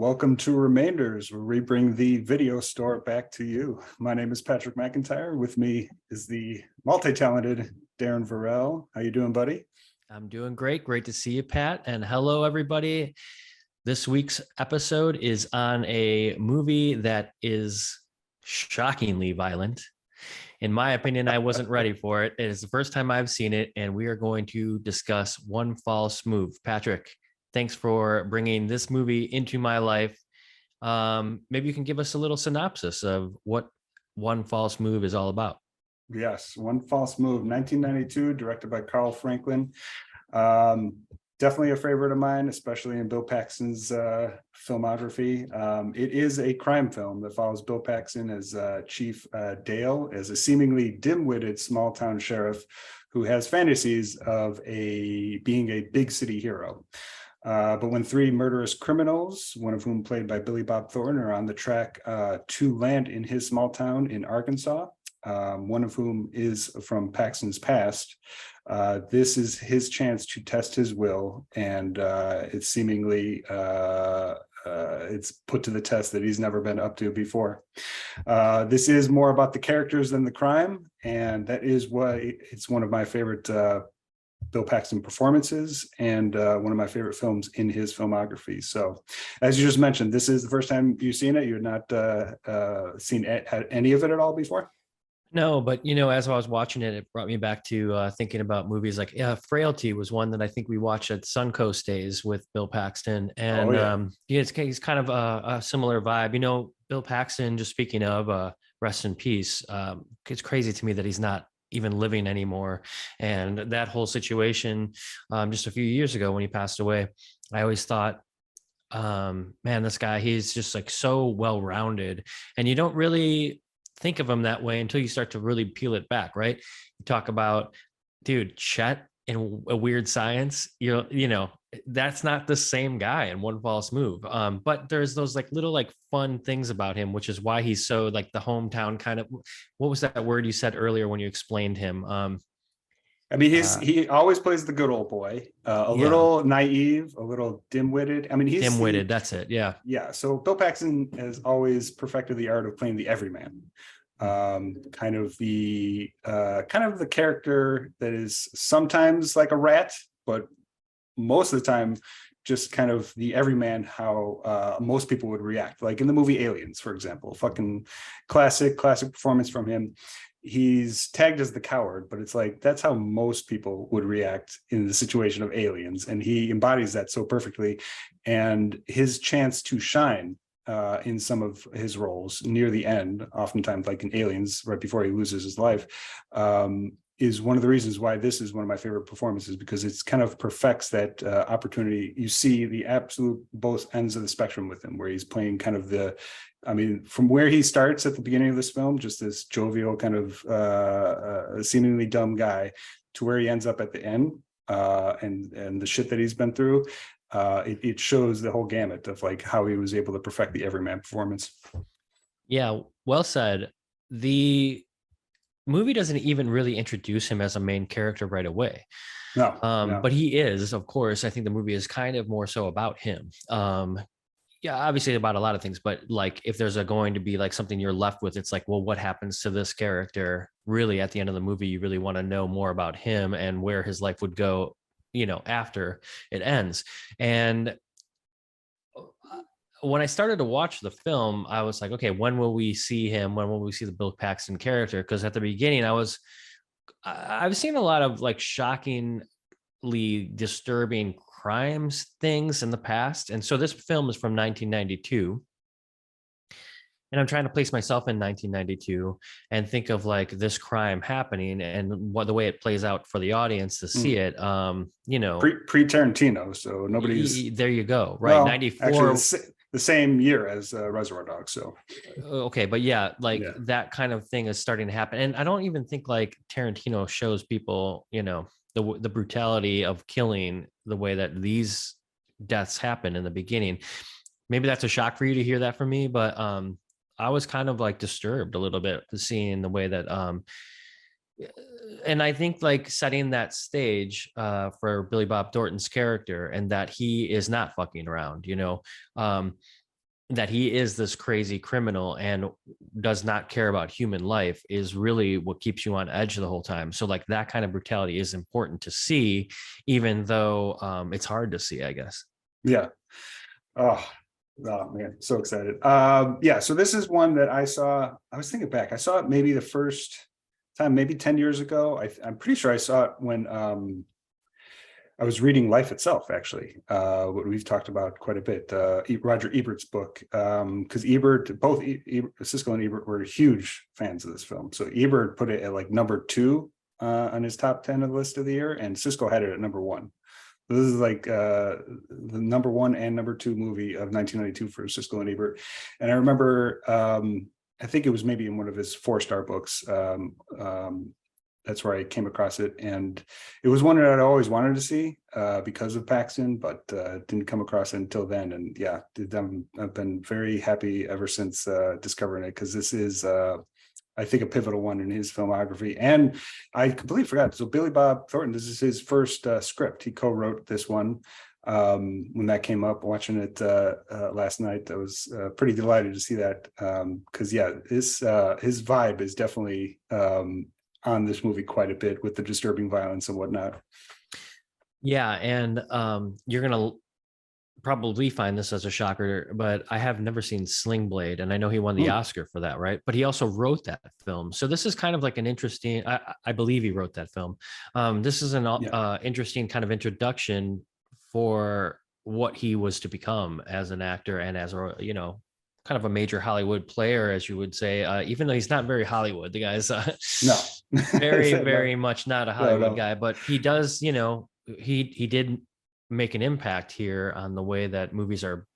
Welcome to Remainders, where we bring the video store back to you. My name is Patrick McIntyre. With me is the multi-talented Darren Varell. How you doing, buddy? I'm doing great. Great to see you, Pat. And hello, everybody. This week's episode is on a movie that is shockingly violent. In my opinion, I wasn't ready for it. It is the first time I've seen it, and we are going to discuss One False Move. Patrick, thanks for bringing this movie into my life. Maybe you can give us a little synopsis of what One False Move is all about. Yes, One False Move, 1992, directed by Carl Franklin. Definitely a favorite of mine, especially in Bill Paxton's filmography. It is a crime film that follows Bill Paxton as Chief Dale, as a seemingly dim-witted small-town sheriff who has fantasies of being a big city hero. But when three murderous criminals, one of whom played by Billy Bob Thornton, are on the track to land in his small town in Arkansas, one of whom is from Paxton's past, this is his chance to test his will, and it's seemingly it's put to the test that he's never been up to before. This is more about the characters than the crime, and that is why it's one of my favorite Bill Paxton performances and one of my favorite films in his filmography. So, as you just mentioned, this is the first time you've seen it. You've not seen any of it at all before? No, but as I was watching it, it brought me back to thinking about movies like Frailty was one that I think we watched at Suncoast Days with Bill Paxton, and it's kind of a similar vibe. Bill Paxton. Just speaking of, rest in peace. It's crazy to me that he's not even living anymore, and that whole situation just a few years ago when he passed away. I always thought, man, this guy, he's just like so well-rounded, and you don't really think of him that way until you start to really peel it back, right? You talk about, dude, Chet in A Weird Science, that's not the same guy in One False Move. But there's those like little like fun things about him, which is why he's so like the hometown kind of. What was that word you said earlier when you explained him? I mean, he always plays the good old boy, little naive, a little dim-witted. I mean, he's dim-witted. That's it. Yeah. Yeah. So Bill Paxton has always perfected the art of playing the everyman, kind of the character that is sometimes like a rat, but most of the time just kind of the everyman, how most people would react. Like in the movie Aliens, for example, fucking classic performance from him. He's tagged as the coward, but it's like that's how most people would react in the situation of aliens, and he embodies that so perfectly. And his chance to shine in some of his roles near the end, oftentimes like in Aliens, right before he loses his life, is one of the reasons why this is one of my favorite performances, because it's kind of perfects that opportunity. You see the absolute both ends of the spectrum with him, where he's playing kind of from where he starts at the beginning of this film, just this jovial kind of seemingly dumb guy, to where he ends up at the end, and the shit that he's been through. It shows the whole gamut of like how he was able to perfect the everyman performance. Yeah, well said. The movie doesn't even really introduce him as a main character right away. No. But he is, of course. I think the movie is kind of more so about him. Yeah, obviously about a lot of things, but like if there's going to be like something you're left with, it's like, well, what happens to this character? Really, at the end of the movie, you really want to know more about him and where his life would go, after it ends. And when I started to watch the film, I was like, okay, when will we see him? When will we see the Bill Paxton character? Because at the beginning, I've seen a lot of like shockingly disturbing crimes things in the past. And so this film is from 1992. And I'm trying to place myself in 1992 and think of like this crime happening and what the way it plays out for the audience to see it. Pre-Tarantino, so nobody's there. You go, right? Well, 94. Actually, the same year as Reservoir Dogs. So okay, but yeah, that kind of thing is starting to happen, and I don't even think like Tarantino shows people, the brutality of killing the way that these deaths happen in the beginning. Maybe that's a shock for you to hear that from me, but I was kind of like disturbed a little bit seeing the way that and I think like setting that stage for Billy Bob Thornton's character, and that he is not fucking around, that he is this crazy criminal and does not care about human life is really what keeps you on edge the whole time. So like that kind of brutality is important to see, even though it's hard to see, I guess. Yeah. Oh, oh man, so excited. Yeah, so this is one that I saw. I was thinking back. I saw it maybe the first time, maybe 10 years ago. I'm pretty sure I saw it when I was reading Life Itself, actually, what we've talked about quite a bit, Roger Ebert's book, because Ebert, both Siskel and Ebert were huge fans of this film. So Ebert put it at like number 2 on his top 10 of the list of the year, and Siskel had it at number 1. This is like the number 1 and number 2 movie of 1992 for Siskel and Ebert. And I remember, I think it was maybe in one of his 4-star books. That's where I came across it, and it was one that I'd always wanted to see because of Paxton, but didn't come across it until then. And yeah, I've been very happy ever since discovering it, because this is, I think, a pivotal one in his filmography. And I completely forgot. So Billy Bob Thornton, this is his first script. He co-wrote this one. When that came up, watching it last night, I was pretty delighted to see that, because yeah, his vibe is definitely on this movie quite a bit, with the disturbing violence and whatnot. Yeah, and you're gonna probably find this as a shocker, but I have never seen Sling Blade, and I know he won the Oscar for that, right? But he also wrote that film, so this is kind of like an interesting. I believe he wrote that film. This is an interesting kind of introduction for what he was to become as an actor and as a kind of a major Hollywood player, as you would say, even though he's not very Hollywood. The guy's no, very much not a Hollywood guy, but he does, he did make an impact here on the way that movies are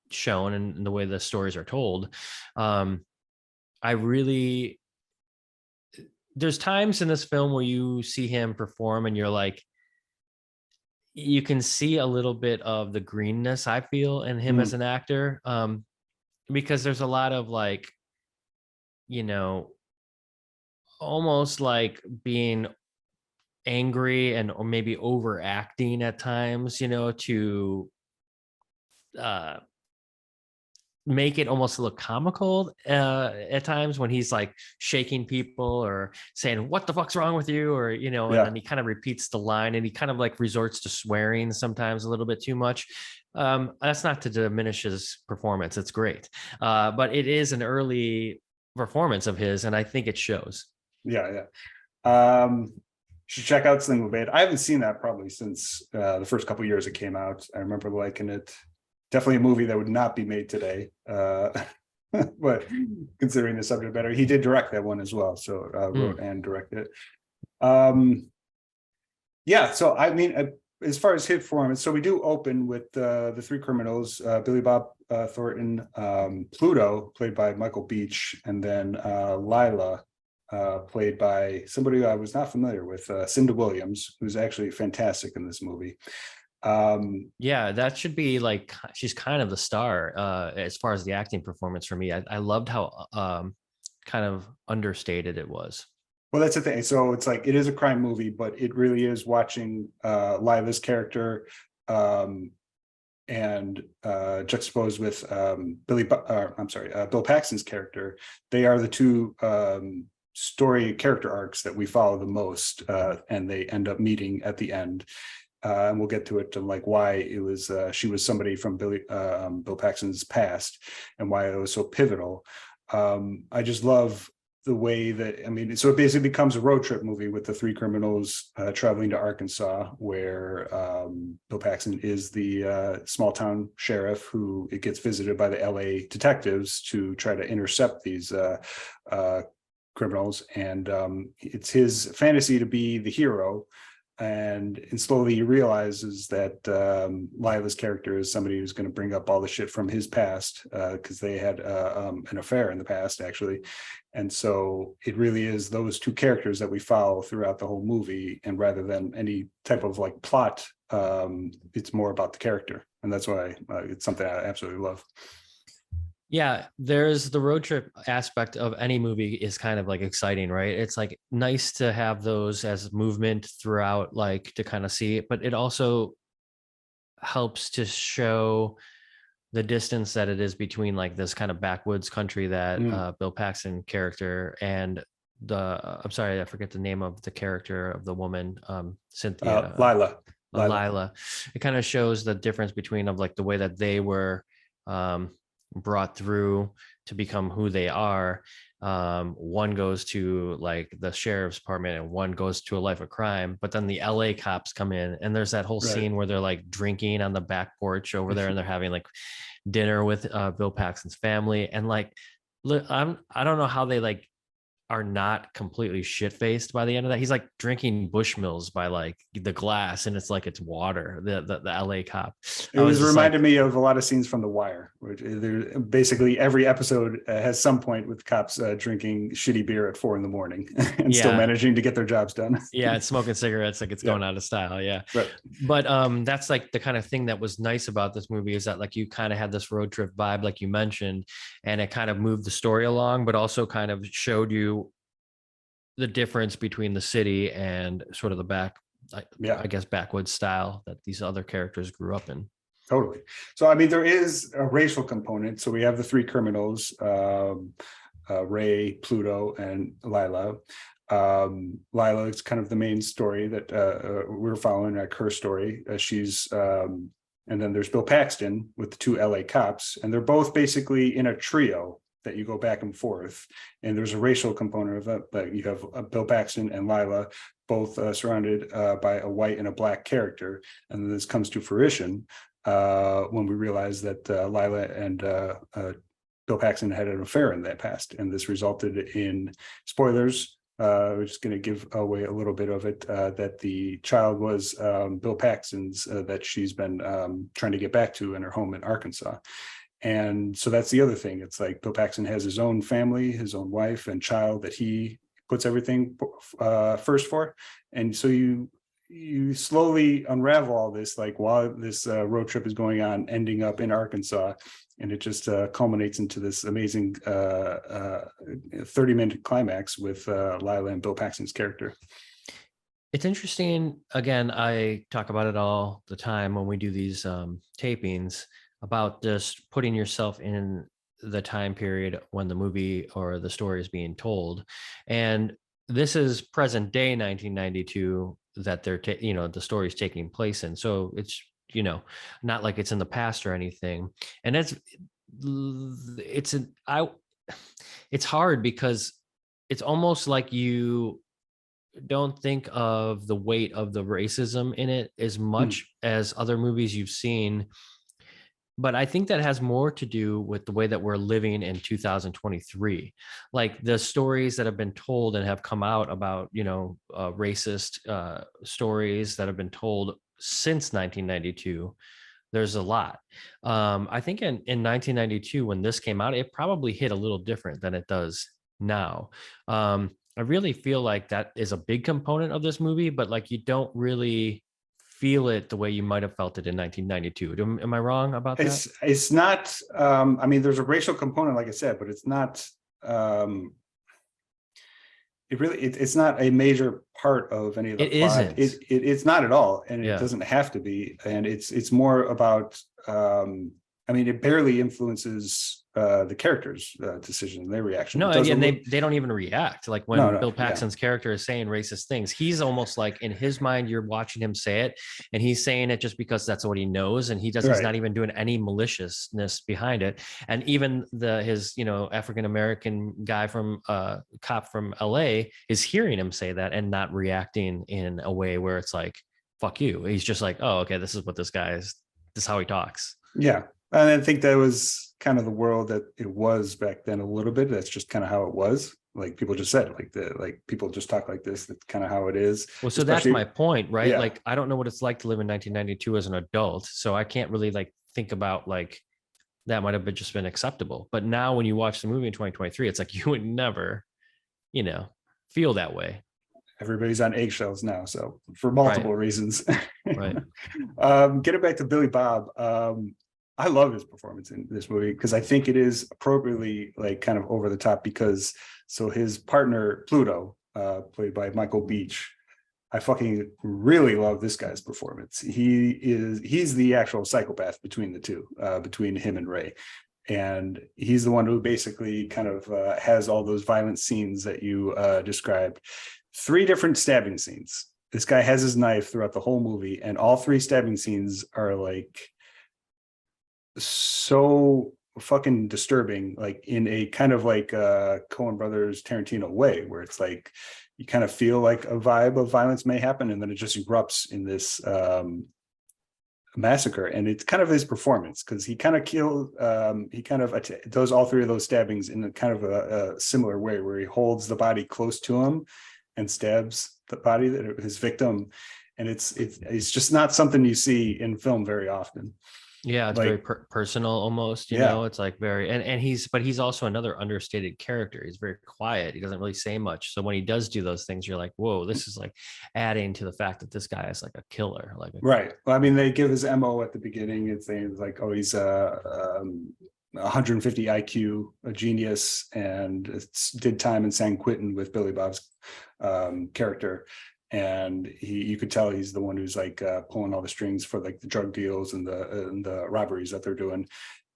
shown and the way the stories are told. There's times in this film where you see him perform and you're like, you can see a little bit of the greenness, I feel, in him as an actor. Because there's a lot of like, almost like being angry or maybe overacting at times, to make it almost look comical at times, when he's like shaking people or saying, "What the fuck's wrong with you?" or, and then he kind of repeats the line, and he kind of like resorts to swearing sometimes a little bit too much. That's not to diminish his performance. It's great. But it is an early performance of his, and I think it shows. Yeah. You should check out Sling Blade. I haven't seen that probably since the first couple of years it came out. I remember liking it. Definitely a movie that would not be made today. But considering the subject matter, he did direct that one as well. So wrote and directed it. Yeah, so I mean, as far as hit performance, so we do open with the 3 criminals, Billy Bob Thornton, Pluto, played by Michael Beach, and then Lila, played by somebody I was not familiar with, Cinda Williams, who's actually fantastic in this movie. Yeah, that should be like, she's kind of the star as far as the acting performance for me. I loved how kind of understated it was. Well, that's the thing. So it's like, it is a crime movie, but it really is watching Lila's character and juxtaposed with Bill Paxton's character. They are the 2 story character arcs that we follow the most, and they end up meeting at the end. And we'll get to it, and like why it was she was somebody from Bill Paxton's past, and why it was so pivotal. I just love the way that, I mean, so it basically becomes a road trip movie with the 3 criminals traveling to Arkansas, where Bill Paxton is the small town sheriff who it gets visited by the LA detectives to try to intercept these criminals, and it's his fantasy to be the hero. And slowly he realizes that Lila's character is somebody who's going to bring up all the shit from his past, because they had an affair in the past, actually. And so it really is those 2 characters that we follow throughout the whole movie. And rather than any type of like plot, it's more about the character. And that's why it's something I absolutely love. Yeah, there's the road trip aspect of any movie is kind of like exciting, right? It's like nice to have those as movement throughout, like to kind of see it, but it also helps to show the distance that it is between like this kind of backwoods country that Mm. Bill Paxton character and I'm sorry, I forget the name of the character of the woman, Cynthia, Lila. Lila. It kind of shows the difference between of like the way that they were brought through to become who they are. One goes to like the sheriff's department and one goes to a life of crime, but then the LA cops come in and there's that whole Right. scene where they're like drinking on the back porch over there and they're having like dinner with Bill Paxton's family. And like, I don't know how they like are not completely shit-faced by the end of that. He's like drinking Bushmills by like the glass and it's like it's water, the LA cop. It was reminded me of a lot of scenes from The Wire, which basically every episode has some point with cops drinking shitty beer at 4 a.m. and still managing to get their jobs done. Yeah, it's smoking cigarettes like it's going out of style. Yeah. Right. But that's like the kind of thing that was nice about this movie is that like you kind of had this road trip vibe, like you mentioned, and it kind of moved the story along, but also kind of showed you the difference between the city and sort of the I guess backwoods style that these other characters grew up in. Totally. So I mean, there is a racial component. So we have the three criminals, Ray, Pluto, and Lila. Lila is kind of the main story that we're following, like her story. She's and then there's Bill Paxton with the two LA cops, and they're both basically in a trio that you go back and forth. And there's a racial component of that. But you have Bill Paxton and Lila both surrounded by a white and a black character. And then this comes to fruition when we realize that Lila and Bill Paxton had an affair in that past. And this resulted in, spoilers, we're just going to give away a little bit of it, that the child was Bill Paxton's that she's been trying to get back to in her home in Arkansas. And so that's the other thing. It's like Bill Paxton has his own family, his own wife and child that he puts everything first for. And so you slowly unravel all this, like while this road trip is going on, ending up in Arkansas. And it just culminates into this amazing 30-minute climax with Lila and Bill Paxton's character. It's interesting. Again, I talk about it all the time when we do these tapings about just putting yourself in the time period when the movie or the story is being told. And this is present day 1992 that they're, the story is taking place in. So it's, not like it's in the past or anything. And it's hard because it's almost like you don't think of the weight of the racism in it as much as other movies you've seen. But I think that has more to do with the way that we're living in 2023. Like the stories that have been told and have come out about, racist stories that have been told since 1992. There's a lot. I think in 1992, when this came out, it probably hit a little different than it does now. I really feel like that is a big component of this movie, but like you don't really feel it the way you might have felt it in 1992. Am I wrong about that? It's not, I mean, there's a racial component, like I said, but it's not, it's not a major part of any of the plot. It's not at all. And it doesn't have to be. And it's more about, I mean, it barely influences the characters' decision, their reaction. No, and they don't even react. Like when Bill Paxton's character is saying racist things, he's almost like in his mind, you're watching him say it, and he's saying it just because that's what he knows, and he's not even doing any maliciousness behind it. And even his African American guy from cop from LA is hearing him say that and not reacting in a way where it's like, fuck you. He's just like, oh, okay, this is what this guy is. This is how he talks. Yeah. And I think that was kind of the world that it was back then a little bit. That's just kind of how it was. Like people just said, like people just talk like this. That's kind of how it is. Well, so that's my point, right? Yeah. Like, I don't know what it's like to live in 1992 as an adult. So I can't really like think about like that might have just been acceptable. But now when you watch the movie in 2023, it's like you would never, feel that way. Everybody's on eggshells now. So for multiple reasons. Right. Getting back to Billy Bob. I love his performance in this movie because I think it is appropriately like kind of over the top because his partner Pluto, played by Michael Beach, I fucking really love this guy's performance. He's the actual psychopath between the two, between him and Ray. And he's the one who basically kind of has all those violent scenes that you described. 3 different stabbing scenes. This guy has his knife throughout the whole movie, and all 3 stabbing scenes are like so fucking disturbing, like in a kind of like Coen Brothers Tarantino way, where it's like you kind of feel like a vibe of violence may happen, and then it just erupts in this massacre. And it's kind of his performance, because he kind of does all 3 of those stabbings in a kind of a similar way, where he holds the body close to him and stabs the body that his victim. And it's just not something you see in film very often. Yeah, it's like, very personal almost, you know, it's like very, and he's also another understated character. He's very quiet. He doesn't really say much. So when he does do those things, you're like, whoa, this is like adding to the fact that this guy is like a killer. Like right. Well, I mean, they give his MO at the beginning. It's things like, oh, he's 150 IQ, a genius, and did time in San Quentin with Billy Bob's character. And you could tell he's the one who's like pulling all the strings for like the drug deals and the robberies that they're doing.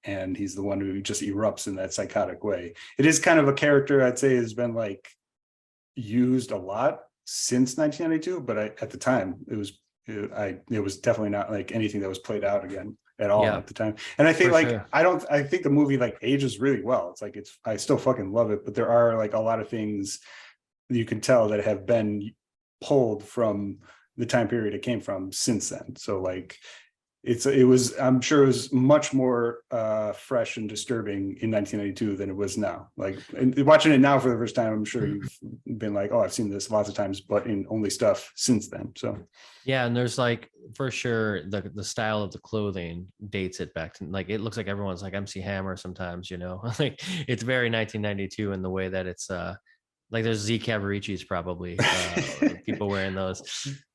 And he's the one who just erupts in that psychotic way. It is kind of a character I'd say has been like used a lot since 1992, but at the time it was definitely not like anything that was played out again at all at the time. And I think I think the movie like ages really well. It's like I still fucking love it, but there are like a lot of things you can tell that have been pulled from the time period it came from since then. So like I'm sure it was much more fresh and disturbing in 1992 than it was now. Like, and watching it now for the first time, I'm sure you've been like, oh, I've seen this lots of times, but in only stuff since then. So yeah, and there's like for sure the style of the clothing dates it back to, like, it looks like everyone's like MC Hammer sometimes, you know. Like it's very 1992 in the way that it's like there's Z Cavaricci's probably people wearing those.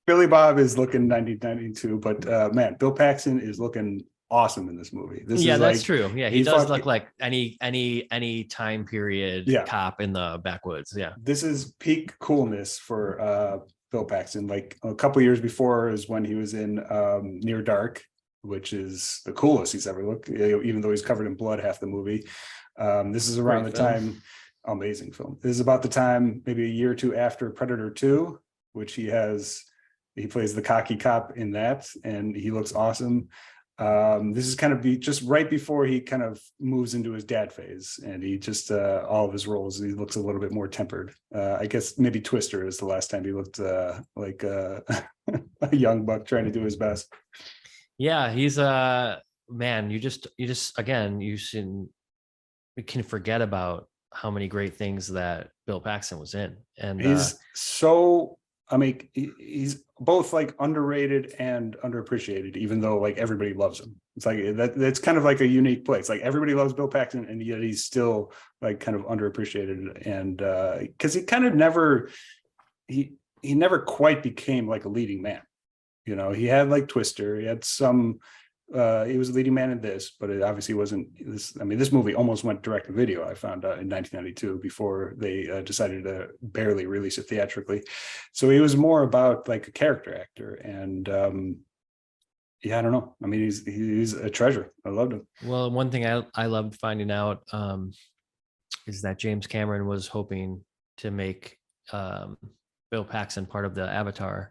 Billy Bob is looking 1992, but man, Bill Paxton is looking awesome in this movie. That's like, true. Yeah, he does look like any time period cop in the backwoods. Yeah, this is peak coolness for Bill Paxton. Like a couple years before is when he was in Near Dark, which is the coolest he's ever looked, even though he's covered in blood half the movie. This is around the time. Amazing film. This is about the time, maybe a year or two after Predator 2, which he plays the cocky cop in that, and he looks awesome. This is kind of just right before he kind of moves into his dad phase, and he just all of his roles, he looks a little bit more tempered. I guess maybe Twister is the last time he looked like a young buck trying to do his best. Yeah, he's man, you just again, you can forget about how many great things that Bill Paxton was in. And he's so, I mean, he's both like underrated and underappreciated, even though like everybody loves him. It's like that's kind of like a unique place. Like everybody loves Bill Paxton, and yet he's still like kind of underappreciated. And because he kind of never quite became like a leading man. You know, he had like Twister, he had some he was a leading man in this, but it obviously wasn't this. I mean, this movie almost went direct to video, I found out in 1992, before they decided to barely release it theatrically. So he was more about like a character actor. And yeah, I don't know. I mean, he's a treasure. I loved him. Well, one thing I loved finding out is that James Cameron was hoping to make Bill Paxton part of the Avatar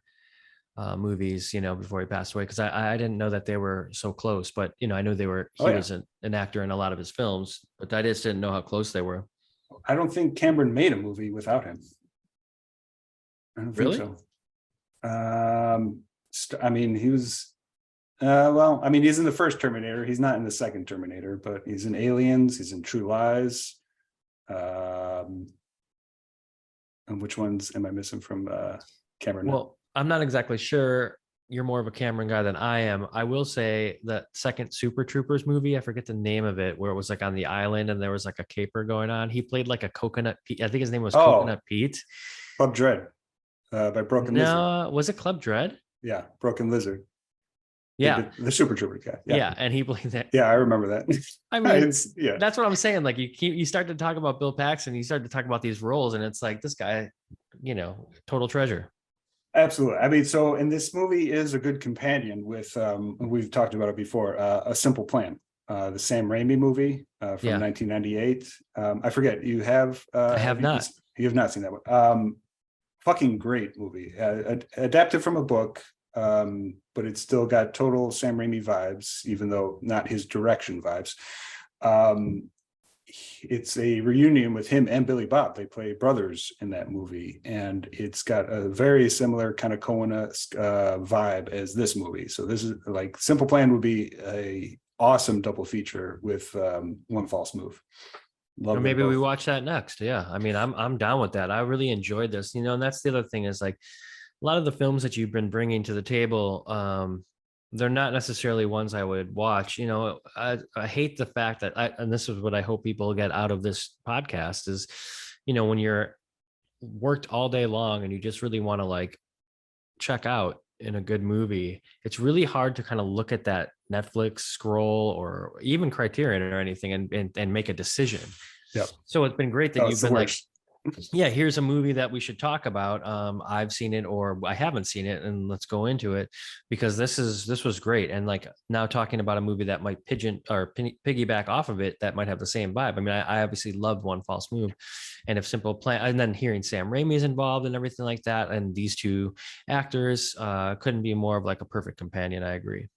movies, you know, before he passed away, because I didn't know that they were so close, but you know, I knew he was an actor in a lot of his films, but I just didn't know how close they were. I don't think Cameron made a movie without him. I don't think so. I mean, he was well, I mean, he's in the first Terminator, he's not in the second Terminator, but he's in Aliens, he's in True Lies. And which ones am I missing from Cameron? Well, I'm not exactly sure. You're more of a Cameron guy than I am. I will say that second Super Troopers movie, I forget the name of it, where it was like on the island and there was like a caper going on. He played like a Coconut Pete. I think his name was Coconut Pete. Club Dread by Broken Lizard. No, was it Club Dread? Yeah, Broken Lizard. Yeah, the Super Trooper guy. Yeah, and he played that. Yeah, I remember that. I mean, that's what I'm saying. Like you start to talk about Bill Paxton, you start to talk about these roles, and it's like this guy, you know, total treasure. Absolutely. I mean, so, and this movie is a good companion with, we've talked about it before, A Simple Plan, the Sam Raimi movie from Yeah, 1998. I forget, you have, I have not. you have not seen that one. Fucking great movie, adapted from a book, but it's still got total Sam Raimi vibes, even though not his direction vibes. It's a reunion with him and Billy Bob. They play brothers in that movie, and it's got a very similar kind of Coen-esque vibe as this movie. So this is like Simple Plan would be a awesome double feature with One False Move. Or maybe we watch that next. Yeah. I mean, I'm down with that. I really enjoyed this, and that's the other thing is like a lot of the films that you've been bringing to the table, they're not necessarily ones I would watch. I hate the fact that and this is what I hope people get out of this podcast is, when you're worked all day long and you just really want to like check out in a good movie, it's really hard to kind of look at that Netflix scroll or even Criterion or anything and make a decision. Yep. So it's been great that you've been like, yeah, here's a movie that we should talk about. I've seen it or I haven't seen it, and let's go into it, because this was great. And like now talking about a movie that might piggyback off of it, that might have the same vibe. I mean, I obviously loved One False Move, and if Simple Plan, and then hearing Sam Raimi is involved and everything like that, and these two actors couldn't be more of like a perfect companion. I agree.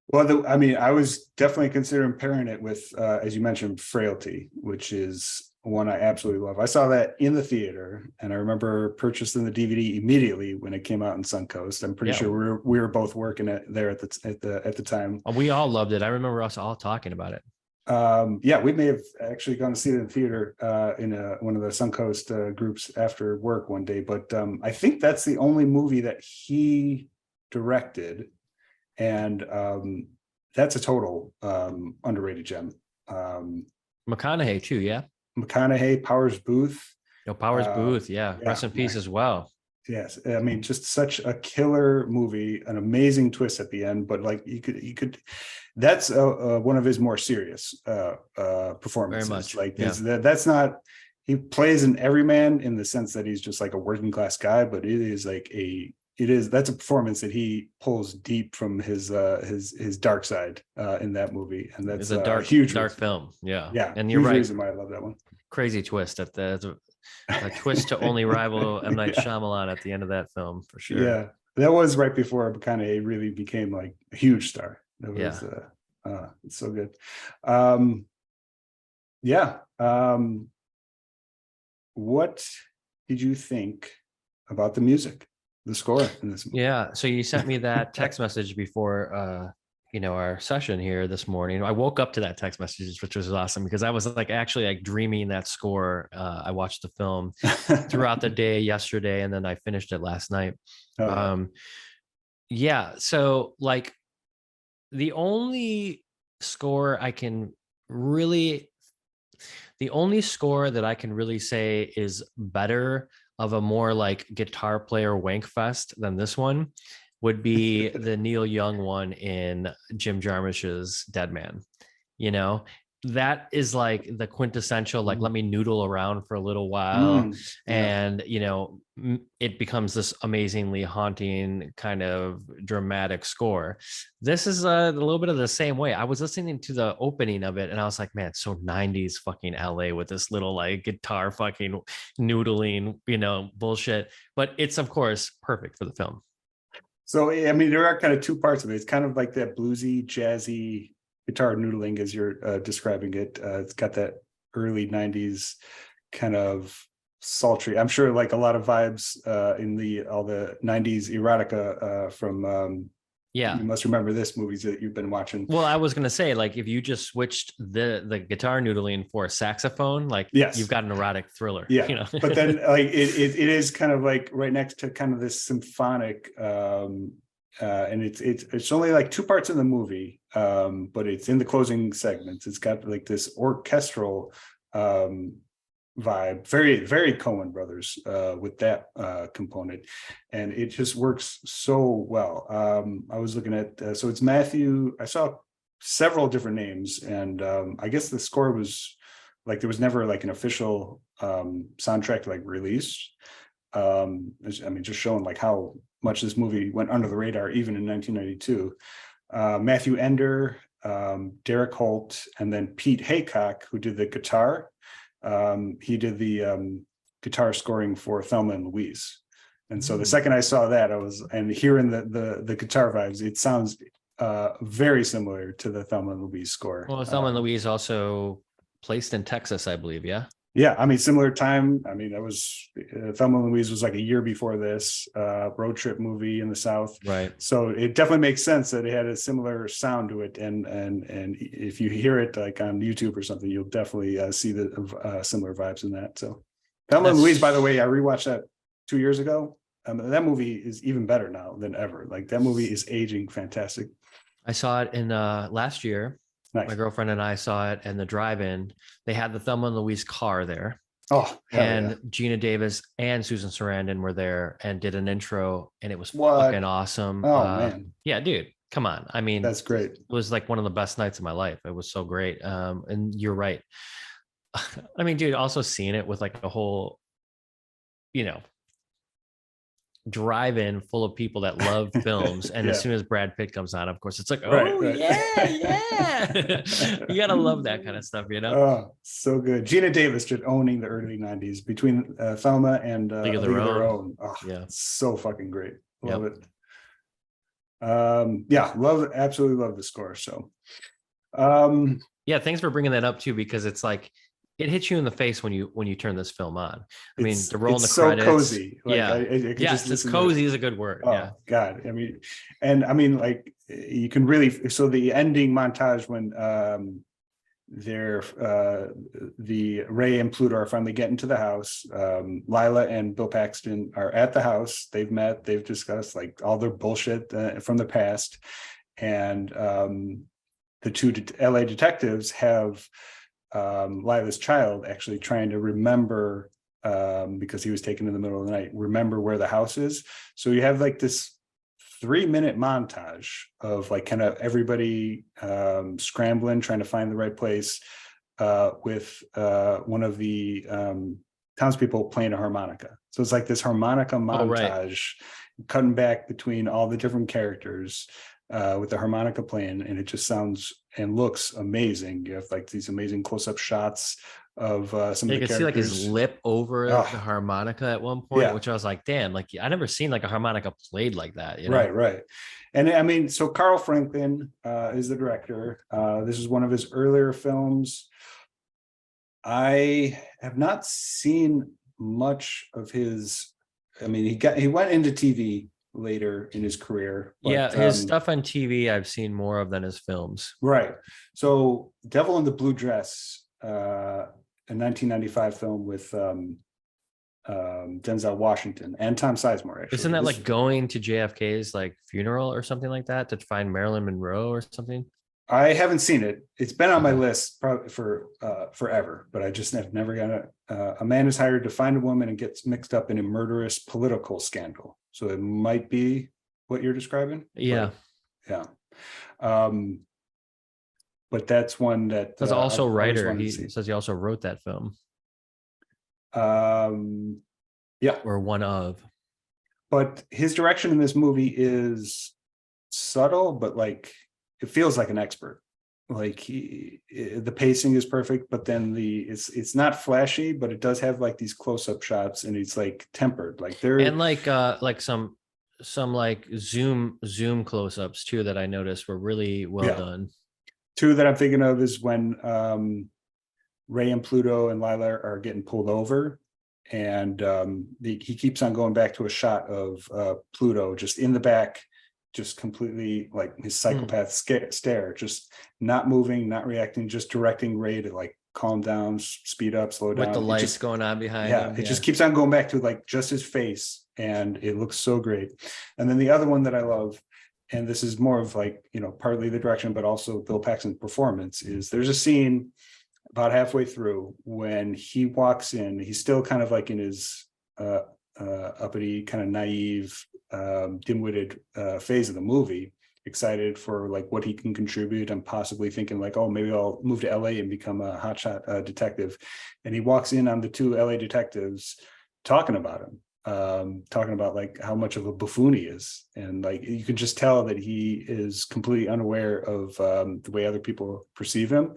Well, I mean, I was definitely considering pairing it with, as you mentioned, Frailty, which is one I absolutely love. I saw that in the theater, and I remember purchasing the DVD immediately when it came out in Suncoast. I'm pretty sure we were both working there at the time. We all loved it. I remember us all talking about it. Yeah, we may have actually gone to see it in the theater in one of the Suncoast groups after work one day. But I think that's the only movie that he directed, and that's a total underrated gem. McConaughey too, yeah. McConaughey, Powers Booth. Powers Booth, yeah. Rest in peace as well. Yes, I mean, just such a killer movie, an amazing twist at the end. But like you could, that's one of his more serious performances. Very much. Like that's not. He plays an everyman in the sense that he's just like a working class guy, but that's a performance that he pulls deep from his dark side in that movie, and that's a huge film. Yeah, yeah, and you're right. Reason why I love that one. Crazy twist at a twist to only rival M. Night Shyamalan at the end of that film, for sure. Yeah, that was right before McConaughey really became like a huge star. That was it's so good. What did you think about the music? The score in this movie? Yeah, so you sent me that text message before our session here this morning. I woke up to that text message, which was awesome, because I was like actually like dreaming that score. I watched the film throughout the day yesterday, and then I finished it last night. So like the only score that I can really say is better, of a more like guitar player wank fest than this one, would be the Neil Young one in Jim Jarmusch's Dead Man. That is like the quintessential, like, let me noodle around for a little while. And, it becomes this amazingly haunting kind of dramatic score. This is a little bit of the same way. I was listening to the opening of it and I was like, man, so 90s fucking LA with this little like guitar fucking noodling, bullshit. But it's, of course, perfect for the film. So, I mean, there are kind of two parts of it. It's kind of like that bluesy, jazzy guitar noodling as you're describing it. It's got that early 90s kind of sultry, I'm sure, like a lot of vibes in all the 90s erotica from you must remember this movies that you've been watching. Well, I was gonna say, like, if you just switched the guitar noodling for a saxophone, like, you've got an erotic thriller. But then like it is kind of like right next to kind of this symphonic and it's only like two parts in the movie, but it's in the closing segments. It's got like this orchestral vibe, very, very Coen brothers with that component, and it just works so well. I was looking at so it's Matthew. I saw several different names, and I guess the score was like there was never like an official soundtrack like released. I mean, just showing like how much this movie went under the radar, even in 1992. Matthew Ender, Derek Holt, and then Pete Haycock, who did the guitar. He did the guitar scoring for Thelma and Louise. And so the second I saw that, and hearing the guitar vibes, it sounds very similar to the Thelma and Louise score. Well, Thelma and Louise also placed in Texas, I believe. Yeah. Yeah, I mean, similar time. I mean, that was Thelma and Louise was like a year before this road trip movie in the South. Right. So it definitely makes sense that it had a similar sound to it. And if you hear it like on YouTube or something, you'll definitely see the similar vibes in that. So Thelma and Louise, by the way, I rewatched that 2 years ago. That movie is even better now than ever. Like that movie is aging fantastic. I saw it in last year. Nice. My girlfriend and I saw it in the drive-in. They had the Thelma and Louise car there. Oh, and yeah. Gina Davis and Susan Sarandon were there and did an intro, and it was fucking awesome. Oh man. Yeah, dude. Come on. I mean, that's great. It was like one of the best nights of my life. It was so great. And you're right. I mean, dude, also seeing it with like a whole, drive-in full of people that love films, and as soon as Brad Pitt comes on, of course it's like, oh right. Yeah you gotta love that kind of stuff, Oh, so good. Gina Davis just owning the early 90s between Thelma and League of Their Own. Oh, yeah, so fucking great. Love it. Absolutely love the score. So thanks for bringing that up too, because it's like it hits you in the face when you turn this film on. I mean, the roll in the credits. So cozy. Like, it's cozy is a good word. Oh, God. I mean, like you can really. So the ending montage when the Ray and Pluto are finally getting to the house. Lila and Bill Paxton are at the house. They've met. They've discussed like all their bullshit from the past, and the two LA detectives have. Lila's child actually trying to remember because he was taken in the middle of the night, remember where the house is. So you have like this 3-minute montage of like kind of everybody scrambling, trying to find the right place with one of the townspeople playing a harmonica. So it's like this harmonica montage, cutting back between all the different characters with the harmonica playing, and it just sounds and looks amazing. You have like these amazing close-up shots of some of the characters. You can see like his lip over the harmonica at one point, which I was like, damn, like I never seen like a harmonica played like that. Right. And I mean, so Carl Franklin is the director. This is one of his earlier films. I have not seen much of his. I mean, he went into TV later in his career. But, his stuff on TV I've seen more of than his films. Right. So Devil in the Blue Dress, a 1995 film with Denzel Washington and Tom Sizemore. Actually, isn't that like going to JFK's like funeral or something like that to find Marilyn Monroe or something? I haven't seen it. It's been on my list probably for forever, but I just have never got it. A man is hired to find a woman and gets mixed up in a murderous political scandal. So it might be what you're describing. Yeah. But that's one that he's also a writer. He says he also wrote that film. Or one of. But his direction in this movie is subtle, but like it feels like an expert. Like the pacing is perfect, but then it's not flashy, but it does have like these close-up shots, and it's like tempered, like they're and like some like zoom close-ups too that I noticed were really well done. Two that I'm thinking of is when Ray and Pluto and Lila are getting pulled over, and he keeps on going back to a shot of Pluto just in the back, just completely like his psychopath stare, just not moving, not reacting, just directing Ray to like calm down, speed up, slow down. With the lights going on behind him. It just keeps on going back to like just his face, and it looks so great. And then the other one that I love, and this is more of like, partly the direction, but also Bill Paxton's performance, is there's a scene about halfway through when he walks in. He's still kind of like in his uppity, kind of naive, dim-witted phase of the movie, excited for like what he can contribute, and possibly thinking like, oh, maybe I'll move to LA and become a hotshot detective. And he walks in on the two LA detectives talking about him. talking about like how much of a buffoon he is, and like you can just tell that he is completely unaware of the way other people perceive him.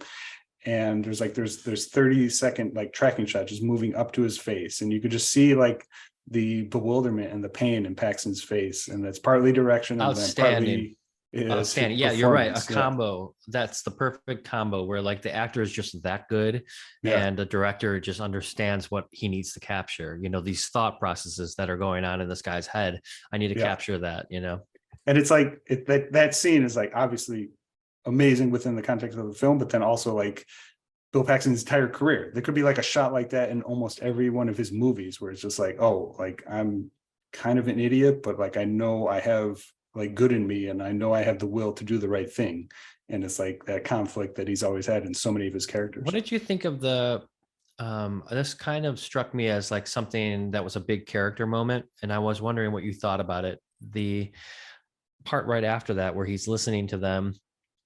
And there's 30-second like tracking shot just moving up to his face, and you could just see like the bewilderment and the pain in Paxton's face, and that's partly direction and Outstanding. then partly Outstanding. Yeah, you're right. A performance. combo. That's the perfect combo where like the actor is just that good, and the director just understands what he needs to capture. You know, these thought processes that are going on in this guy's head. I need to capture that, you know. And it's like that scene is like obviously amazing within the context of the film, but then also like Bill Paxton's entire career. There could be like a shot like that in almost every one of his movies where it's just like, oh, like I'm kind of an idiot, but like I know I have like good in me, and I know I have the will to do the right thing. And it's like that conflict that he's always had in so many of his characters. What did you think of the this kind of struck me as like something that was a big character moment, and I was wondering what you thought about it. The part right after that where he's listening to them,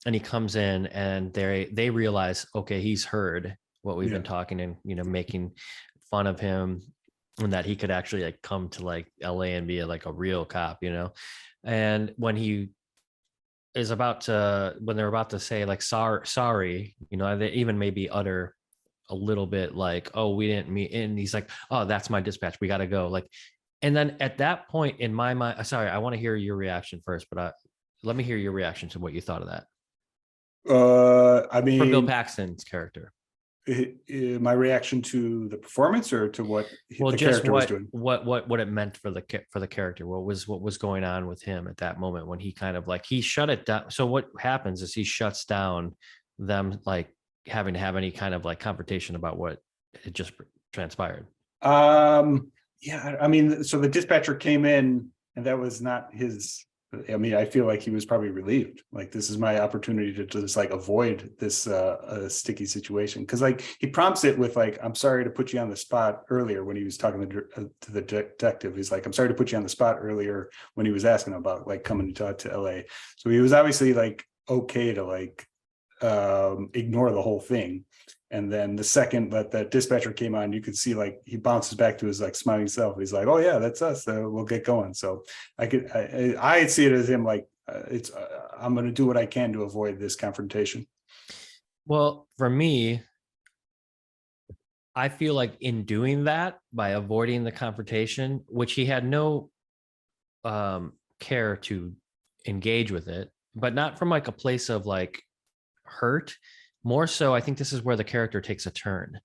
and he comes in and they realize, okay, he's heard what we've been talking and, you know, making fun of him, and that he could actually like come to like LA and be like a real cop, you know. And when he is when they're about to say like sorry, you know, they even maybe utter a little bit like, oh, we didn't mean, and he's like, oh, that's my dispatch, we got to go. Like, and then at that point in my mind, sorry, I want to hear your reaction first, but let me hear your reaction to what you thought of that. I mean, for Bill Paxton's character, my reaction to the performance, or to what the character was doing? What it meant for the character. What was going on with him at that moment when he kind of like he shut it down. So what happens is he shuts down them like having to have any kind of like confrontation about what had just transpired. Yeah, I mean, so the dispatcher came in, and that was not his. I mean, I feel like he was probably relieved. Like, this is my opportunity to just like avoid this sticky situation. Because like he prompts it with like, I'm sorry to put you on the spot earlier when he was talking to the detective. He's like, I'm sorry to put you on the spot earlier when he was asking about like coming to LA. So he was obviously like okay to like ignore the whole thing. And then the second that dispatcher came on, you could see like he bounces back to his like smiling self. He's like, "Oh yeah, that's us. We'll get going." So I see it as him like I'm going to do what I can to avoid this confrontation. Well, for me, I feel like in doing that, by avoiding the confrontation, which he had no care to engage with it, but not from like a place of like hurt. More so, I think this is where the character takes a turn.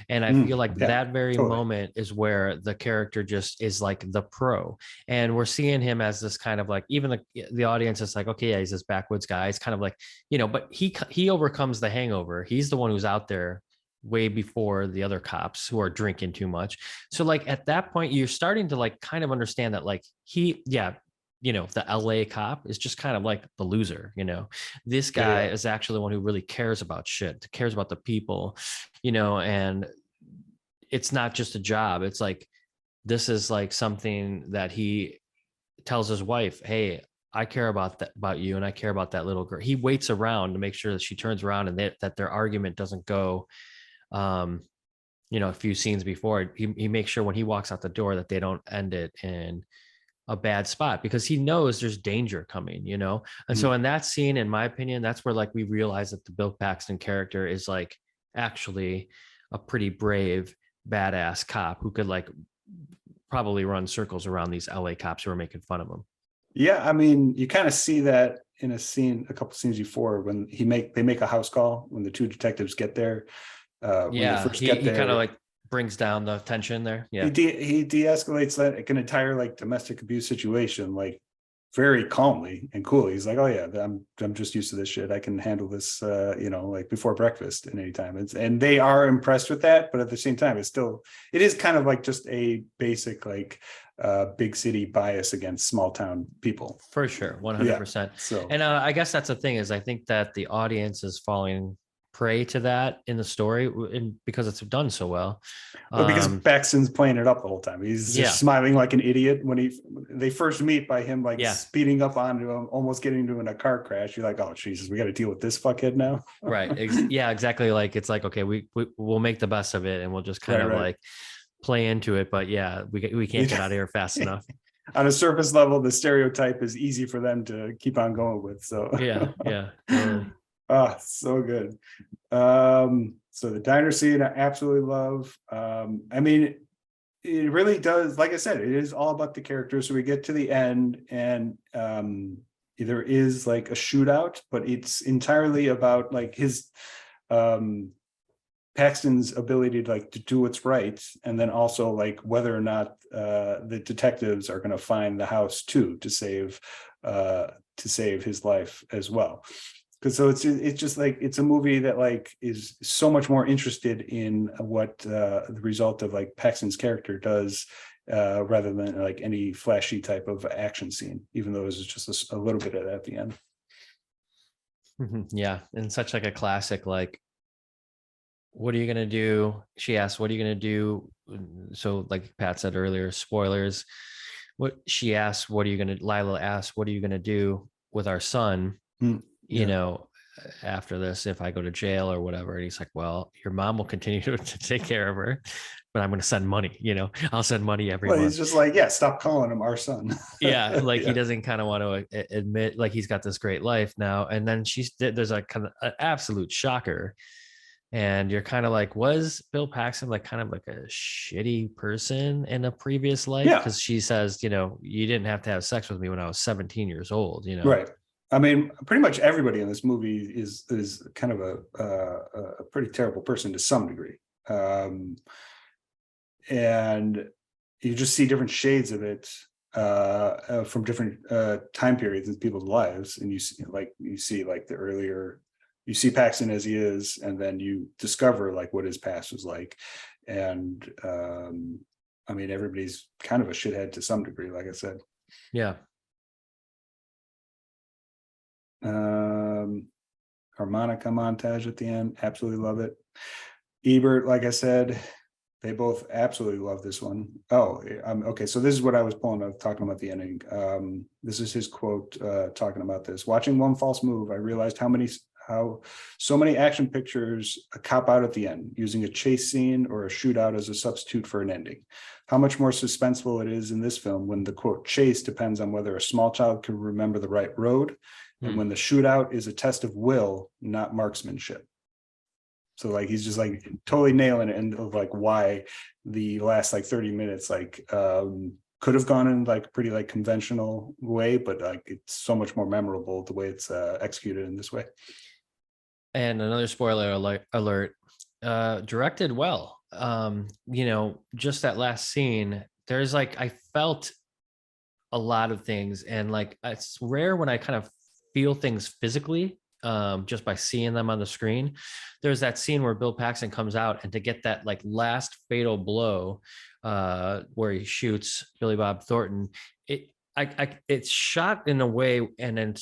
And I feel like that very moment is where the character just is like the pro. And we're seeing him as this kind of like, even the audience is like, okay, yeah, he's this backwoods guy. It's kind of like, you know, but he overcomes the hangover. He's the one who's out there way before the other cops who are drinking too much. So like at that point, you're starting to like kind of understand that like you know, the LA cop is just kind of like the loser, you know. This guy is actually the one who really cares about shit, cares about the people, you know, and it's not just a job. It's like, this is like something that he tells his wife, hey, I care about you, and I care about that little girl. He waits around to make sure that she turns around and that their argument doesn't go, you know, a few scenes before. He makes sure when he walks out the door that they don't end it in a bad spot, because he knows there's danger coming, you know? And so in that scene, in my opinion, that's where like we realize that the Bill Paxton character is like actually a pretty brave, badass cop who could like probably run circles around these LA cops who are making fun of him. Yeah, I mean, you kind of see that in a couple scenes before, when they make a house call when the two detectives get there. When they first get there, he kind of like brings down the tension there. Yeah, he de-escalates like an entire like domestic abuse situation like very calmly and coolly. He's like, "Oh yeah, I'm just used to this shit. I can handle this, you know, like before breakfast and anytime." And they are impressed with that, but at the same time, it is kind of like just a basic like big city bias against small town people. For sure, 100%. So, and I guess that's the thing, is I think that the audience is falling prey to that in the story, and because it's done so well. But because Paxton's playing it up the whole time. He's just smiling like an idiot when they first meet, by him like speeding up onto him, almost getting into a car crash. You're like, oh Jesus, we got to deal with this fuckhead now. Right. Yeah, exactly. Like, it's like, okay, we'll make the best of it, and we'll just kind of like play into it, but yeah, we can't get out of here fast enough. On a surface level, the stereotype is easy for them to keep on going with. So Yeah, totally. So good. So the diner scene I absolutely love. I mean, it really does, like I said, it is all about the characters. So we get to the end, and there is like a shootout, but it's entirely about like his Paxton's ability to like to do what's right, and then also like whether or not the detectives are going to find the house too to save his life as well. Because so it's just like it's a movie that like is so much more interested in what the result of like Paxton's character does rather than like any flashy type of action scene, even though it's just a little bit of that at the end. Yeah, and such like a classic, like, what are you gonna do? She asked, what are you gonna do? So like Pat said earlier, spoilers. What she asked, what are you gonna, Lila asked, what are you gonna do with our son? You know, after this, if I go to jail or whatever. And he's like, well, your mom will continue to take care of her, but I'm going to send money, I'll send money every month. He's just like, yeah, stop calling him our son. Yeah. Like he doesn't kind of want to admit like he's got this great life now. And then there's a kind of an absolute shocker. And you're kind of like, was Bill Paxton like kind of like a shitty person in a previous life? Because she says, you didn't have to have sex with me when I was 17 years old, Right. I mean, pretty much everybody in this movie is kind of a pretty terrible person to some degree. And you just see different shades of it from different time periods in people's lives. And you see like the earlier, you see Paxton as he is, and then you discover like what his past was like. And I mean, everybody's kind of a shithead to some degree, like I said. Yeah. Harmonica montage at the end, absolutely love it. Ebert, like I said, they both absolutely love this one. Okay, so this is what I was talking about the ending. This is his quote talking about this. Watching one false move, I realized how so many action pictures cop out at the end, using a chase scene or a shootout as a substitute for an ending. How much more suspenseful it is in this film when the quote chase depends on whether a small child can remember the right road, and when the shootout is a test of will, not marksmanship. So like he's just like totally nailing it, and of like why the last like 30 minutes like could have gone in like pretty like conventional way, but like it's so much more memorable the way it's executed in this way. And another spoiler alert, directed well. Just that last scene, there's like, I felt a lot of things, and like it's rare when I kind of feel things physically just by seeing them on the screen. There's that scene where Bill Paxton comes out, and to get that like last fatal blow where he shoots Billy Bob Thornton, it's shot in a way, and then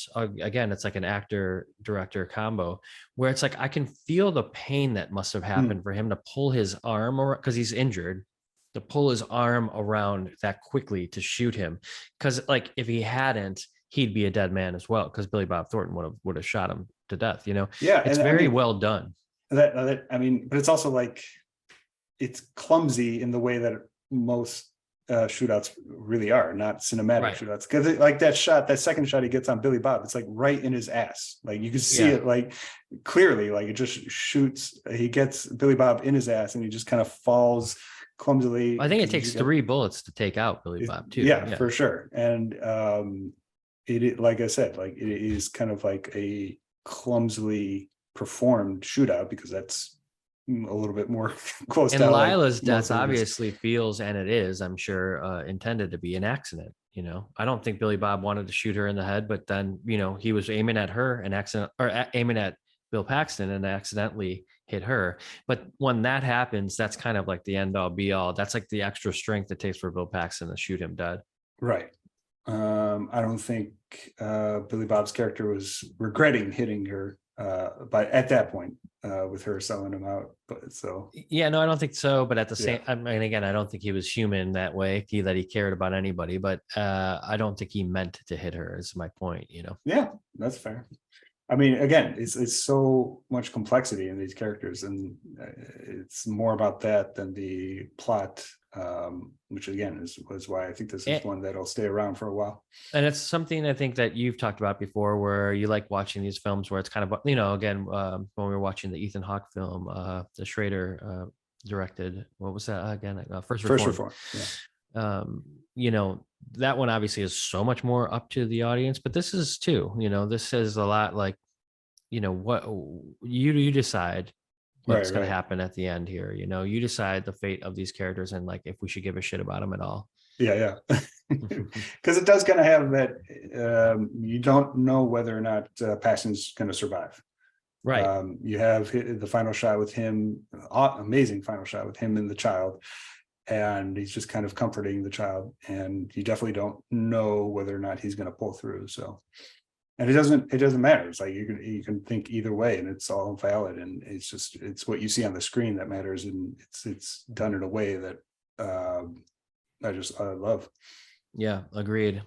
it's like an actor director combo where it's like I can feel the pain that must have happened for him to pull his arm, or because he's injured, to pull his arm around that quickly to shoot him. Because like if he hadn't, he'd be a dead man as well, because Billy Bob Thornton would have shot him to death. Yeah, it's very well done. That I mean, but it's also like it's clumsy in the way that most shootouts really are, not cinematic shootouts. Because like that second shot he gets on Billy Bob, it's like right in his ass. Like you can see it like clearly. Like it just shoots. He gets Billy Bob in his ass, and he just kind of falls clumsily. I think it takes 3 bullets to take out Billy Bob too. Yeah, for sure. And it like I said, like it is kind of like a clumsily performed shootout, because that's a little bit more close. And Lila's death obviously feels, and it is, I'm sure, intended to be an accident. I don't think Billy Bob wanted to shoot her in the head, but then he was aiming at her aiming at Bill Paxton and accidentally hit her. But when that happens, that's kind of like the end all be all. That's like the extra strength it takes for Bill Paxton to shoot him dead. Right. I don't think Billy Bob's character was regretting hitting her but at that point with her selling him out. But so yeah, no, I don't think so. But at the same, I mean, again, I don't think he was human that way, that he cared about anybody. But I don't think he meant to hit her. Is my point. Yeah, that's fair. I mean, again, it's so much complexity in these characters, and it's more about that than the plot which again was why I think this is one that'll stay around for a while. And it's something I think that you've talked about before, where you like watching these films where it's kind of, again, when we were watching the Ethan Hawke film, the Schrader directed, what was that again? First Reform. Yeah. That one obviously is so much more up to the audience, but this is too, this is a lot like, what you decide what's going to happen at the end here. You decide the fate of these characters and like if we should give a shit about them at all. Yeah. Because it does kind of have that you don't know whether or not Paxton's going to survive. Right. You have the final shot with him, amazing final shot with him and the child, and he's just kind of comforting the child, and you definitely don't know whether or not he's going to pull through. So, and it doesn't matter. It's like you can think either way, and it's all valid, and it's what you see on the screen that matters, and it's done in a way that I love. Yeah, agreed.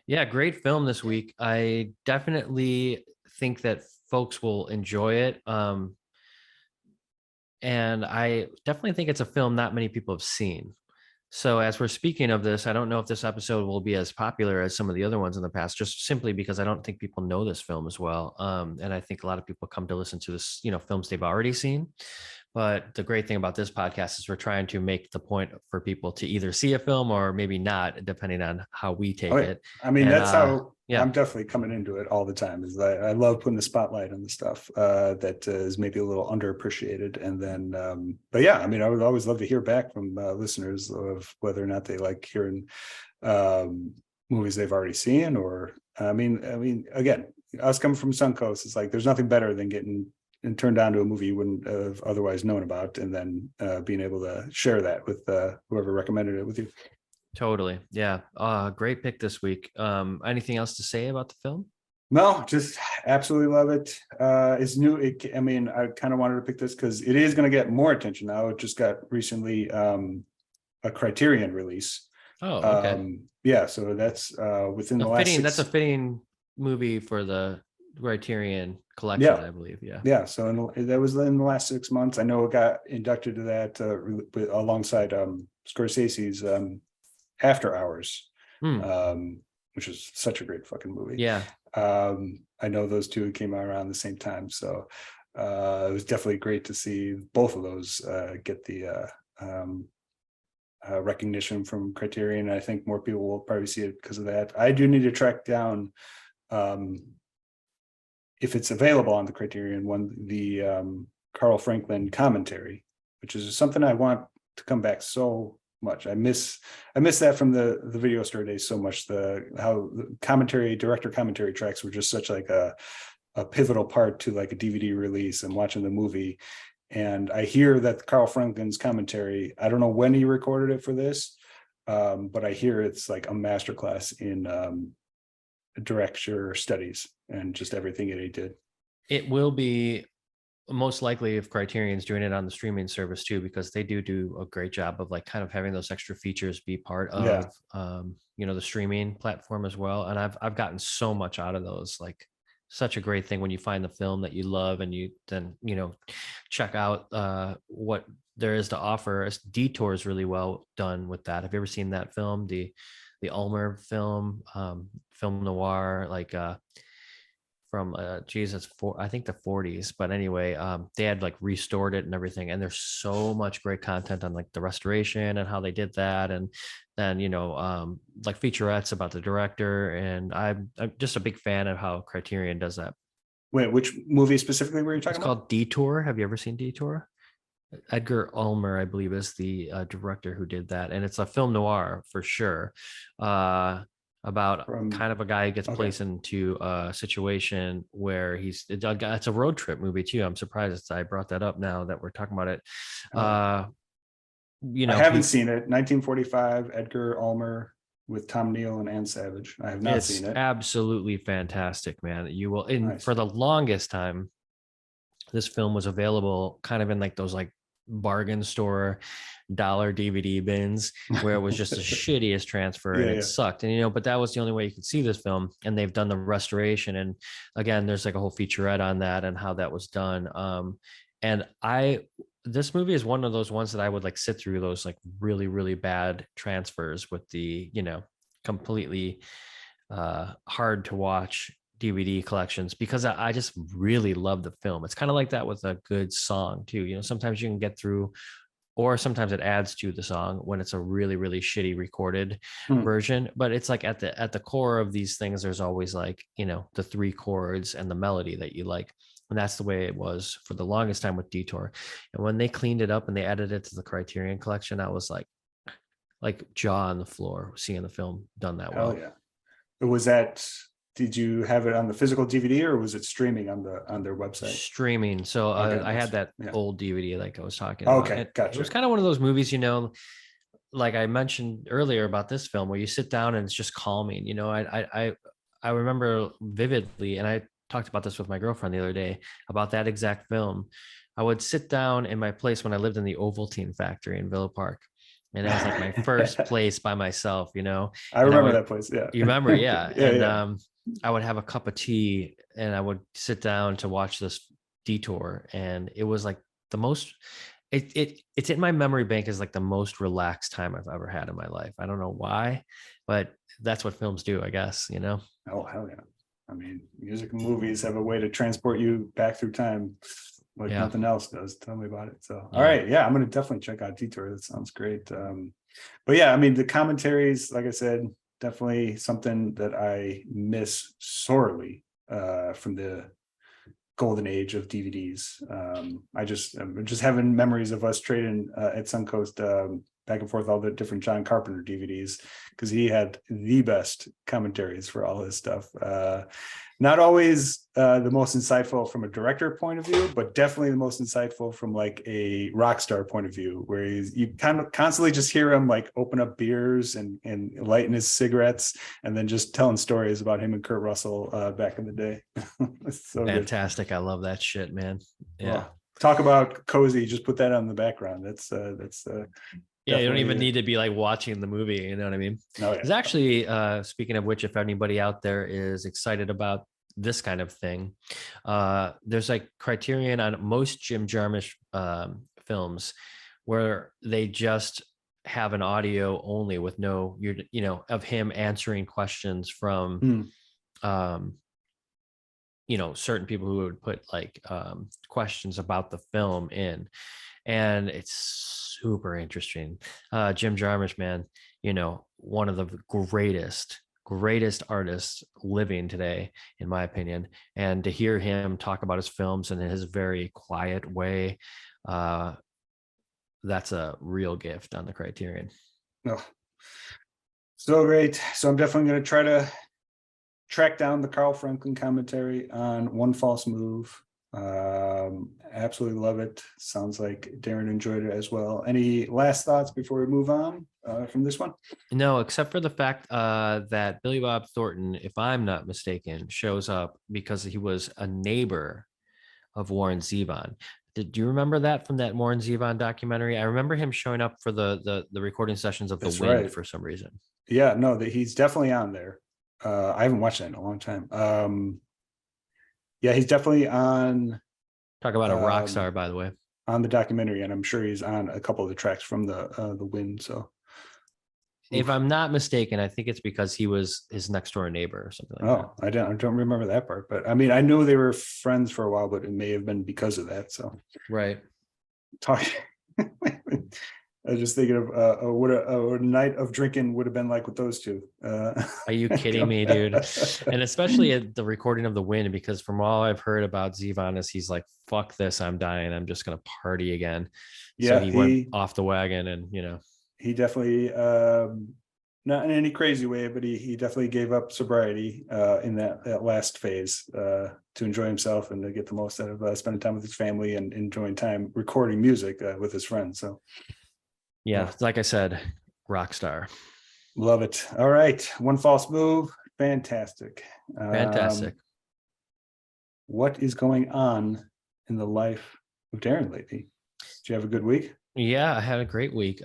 Yeah, great film this week. I definitely think that folks will enjoy it. And I definitely think it's a film not many people have seen. So as we're speaking of this, I don't know if this episode will be as popular as some of the other ones in the past, just simply because I don't think people know this film as well. And I think a lot of people come to listen to this, films they've already seen. But the great thing about this podcast is we're trying to make the point for people to either see a film or maybe not, depending on how we take it. I mean, that's how I'm definitely coming into it all the time. Is I love putting the spotlight on the stuff that is maybe a little underappreciated. And then, but yeah, I mean, I would always love to hear back from listeners of whether or not they like hearing movies they've already seen. Or I mean, again, us coming from Suncoast, it's like there's nothing better than getting and turned on to a movie you wouldn't have otherwise known about, and then being able to share that with whoever recommended it with you. Totally. Yeah. Great pick this week. Anything else to say about the film? No, just absolutely love it. It's new. I kind of wanted to pick this because it is going to get more attention now. It just got recently a Criterion release. Oh, okay. Yeah. So that's within the last. That's a fitting movie for the Criterion collection, I believe. Yeah. So that was in the last 6 months. I know it got inducted to that alongside Scorsese's After Hours, which is such a great fucking movie. Yeah. I know those two came out around the same time, so it was definitely great to see both of those get the recognition from Criterion. I think more people will probably see it because of that. I do need to track down if it's available on the Criterion one, the Carl Franklin commentary, which is something I want to come back so much. I miss that from the video store days so much. How the director commentary tracks were just such like a pivotal part to like a DVD release and watching the movie. And I hear that Carl Franklin's commentary, I don't know when he recorded it for this, but I hear it's like a masterclass in director studies and just everything that he did. It will be most likely if Criterion's doing it on the streaming service too, because they do a great job of like kind of having those extra features be part of the streaming platform as well. And I've gotten so much out of those. Like such a great thing when you find the film that you love and you then check out what there is to offer. Detour is really well done with that. Have you ever seen that film, the Ulmer film, film noir, like from I think the 40s, but anyway, they had like restored it and everything, and there's so much great content on like the restoration and how they did that, and then like featurettes about the director, and I'm just a big fan of how Criterion does that. Wait, which movie specifically were you talking about? It's called Detour. Have you ever seen Detour? Edgar Ulmer, I believe, is the director who did that, and it's a film noir for sure, about kind of a guy who gets placed into a situation where it's a road trip movie too. I'm surprised I brought that up now that we're talking about it. I haven't seen it. 1945, Edgar Ulmer with Tom Neal and Ann Savage. I have not seen it. Absolutely fantastic, man. You will. Nice. For the longest time, this film was available kind of in like those like bargain store dollar DVD bins where it was just the shittiest transfer and it sucked. And but that was the only way you could see this film. And they've done the restoration. And again, there's like a whole featurette on that and how that was done. And I this movie is one of those ones that I would like sit through those like really, really bad transfers with the, completely hard to watch DVD collections, because I just really love the film. It's kind of like that with a good song too. Sometimes you can get through, or sometimes it adds to the song when it's a really, really shitty recorded version. But it's like at the core of these things, there's always like, the three chords and the melody that you like. And that's the way it was for the longest time with Detour. And when they cleaned it up and they added it to the Criterion collection, I was like jaw on the floor seeing the film done that well. Hell yeah. Did you have it on the physical DVD, or was it streaming on their website? Streaming. So Okay, I had that old DVD like I was talking about. Okay, gotcha. It was kind of one of those movies, like I mentioned earlier about this film, where you sit down and it's just calming. I remember vividly, and I talked about this with my girlfriend the other day about that exact film. I would sit down in my place when I lived in the Ovaltine factory in Villa Park. And that was like my first place by myself, I remember that place. Yeah. You remember? Yeah. Yeah. I would have a cup of tea and I would sit down to watch this Detour. And it was like the most, it's in my memory bank as like the most relaxed time I've ever had in my life. I don't know why, but that's what films do, I guess, Oh, hell yeah. I mean, music and movies have a way to transport you back through time like nothing else does. Tell me about it. So, all right. Yeah, I'm going to definitely check out Detour. That sounds great. But yeah, I mean, the commentaries, like I said, definitely something that I miss sorely from the golden age of DVDs. I'm just having memories of us trading at Suncoast back and forth all the different John Carpenter DVDs, because he had the best commentaries for all his stuff. Not always the most insightful from a director point of view, but definitely the most insightful from like a rock star point of view, where you kind of constantly just hear him like open up beers and lighting his cigarettes, and then just telling stories about him and Kurt Russell back in the day. So fantastic. Good. I love that shit, man. Yeah. Well, talk about cozy. Just put that on the background. That's yeah, you don't even need to be like watching the movie. You know what I mean? Oh, yeah. There's actually, speaking of which, if anybody out there is excited about this kind of thing, there's like Criterion on most Jim Jarmusch films where they just have an audio only with no, of him answering questions from, certain people who would put like questions about the film in. And it's super interesting. Jim Jarmusch, man, one of the greatest artists living today, in my opinion. And to hear him talk about his films in his very quiet way, that's a real gift on the Criterion. Oh, so great. So I'm definitely going to try to track down the Carl Franklin commentary on One False Move. Absolutely love it. Sounds like Darren enjoyed it as well. Any last thoughts before we move on from this one? No, except for the fact that Billy Bob Thornton, if I'm not mistaken, shows up because he was a neighbor of Warren Zevon. Did you remember that from that Warren Zevon documentary? I remember him showing up for the recording sessions of The Wind for some reason. Yeah, no, he's definitely on there. I haven't watched that in a long time. Yeah, he's definitely on. Talk about a rock star, by the way. On the documentary, and I'm sure he's on a couple of the tracks from the Wind. So, if I'm not mistaken, I think it's because he was his next door neighbor or something like that. I don't remember that part, but I mean, I knew they were friends for a while, but it may have been because of that. So, right. I was just thinking of what a night of drinking would have been like with those two. Are you kidding me, dude? And especially at the recording of The Wind, because from all I've heard about Zevon is he's like, fuck this, I'm dying. I'm just going to party again. Yeah, so he went off the wagon and, He definitely, not in any crazy way, but he definitely gave up sobriety in that last phase to enjoy himself and to get the most out of spending time with his family and enjoying time recording music with his friends. So. Yeah, like I said, rock star. Love it. All right. One False Move. Fantastic. Fantastic. What is going on in the life of Darren lately? Did you have a good week? Yeah, I had a great week.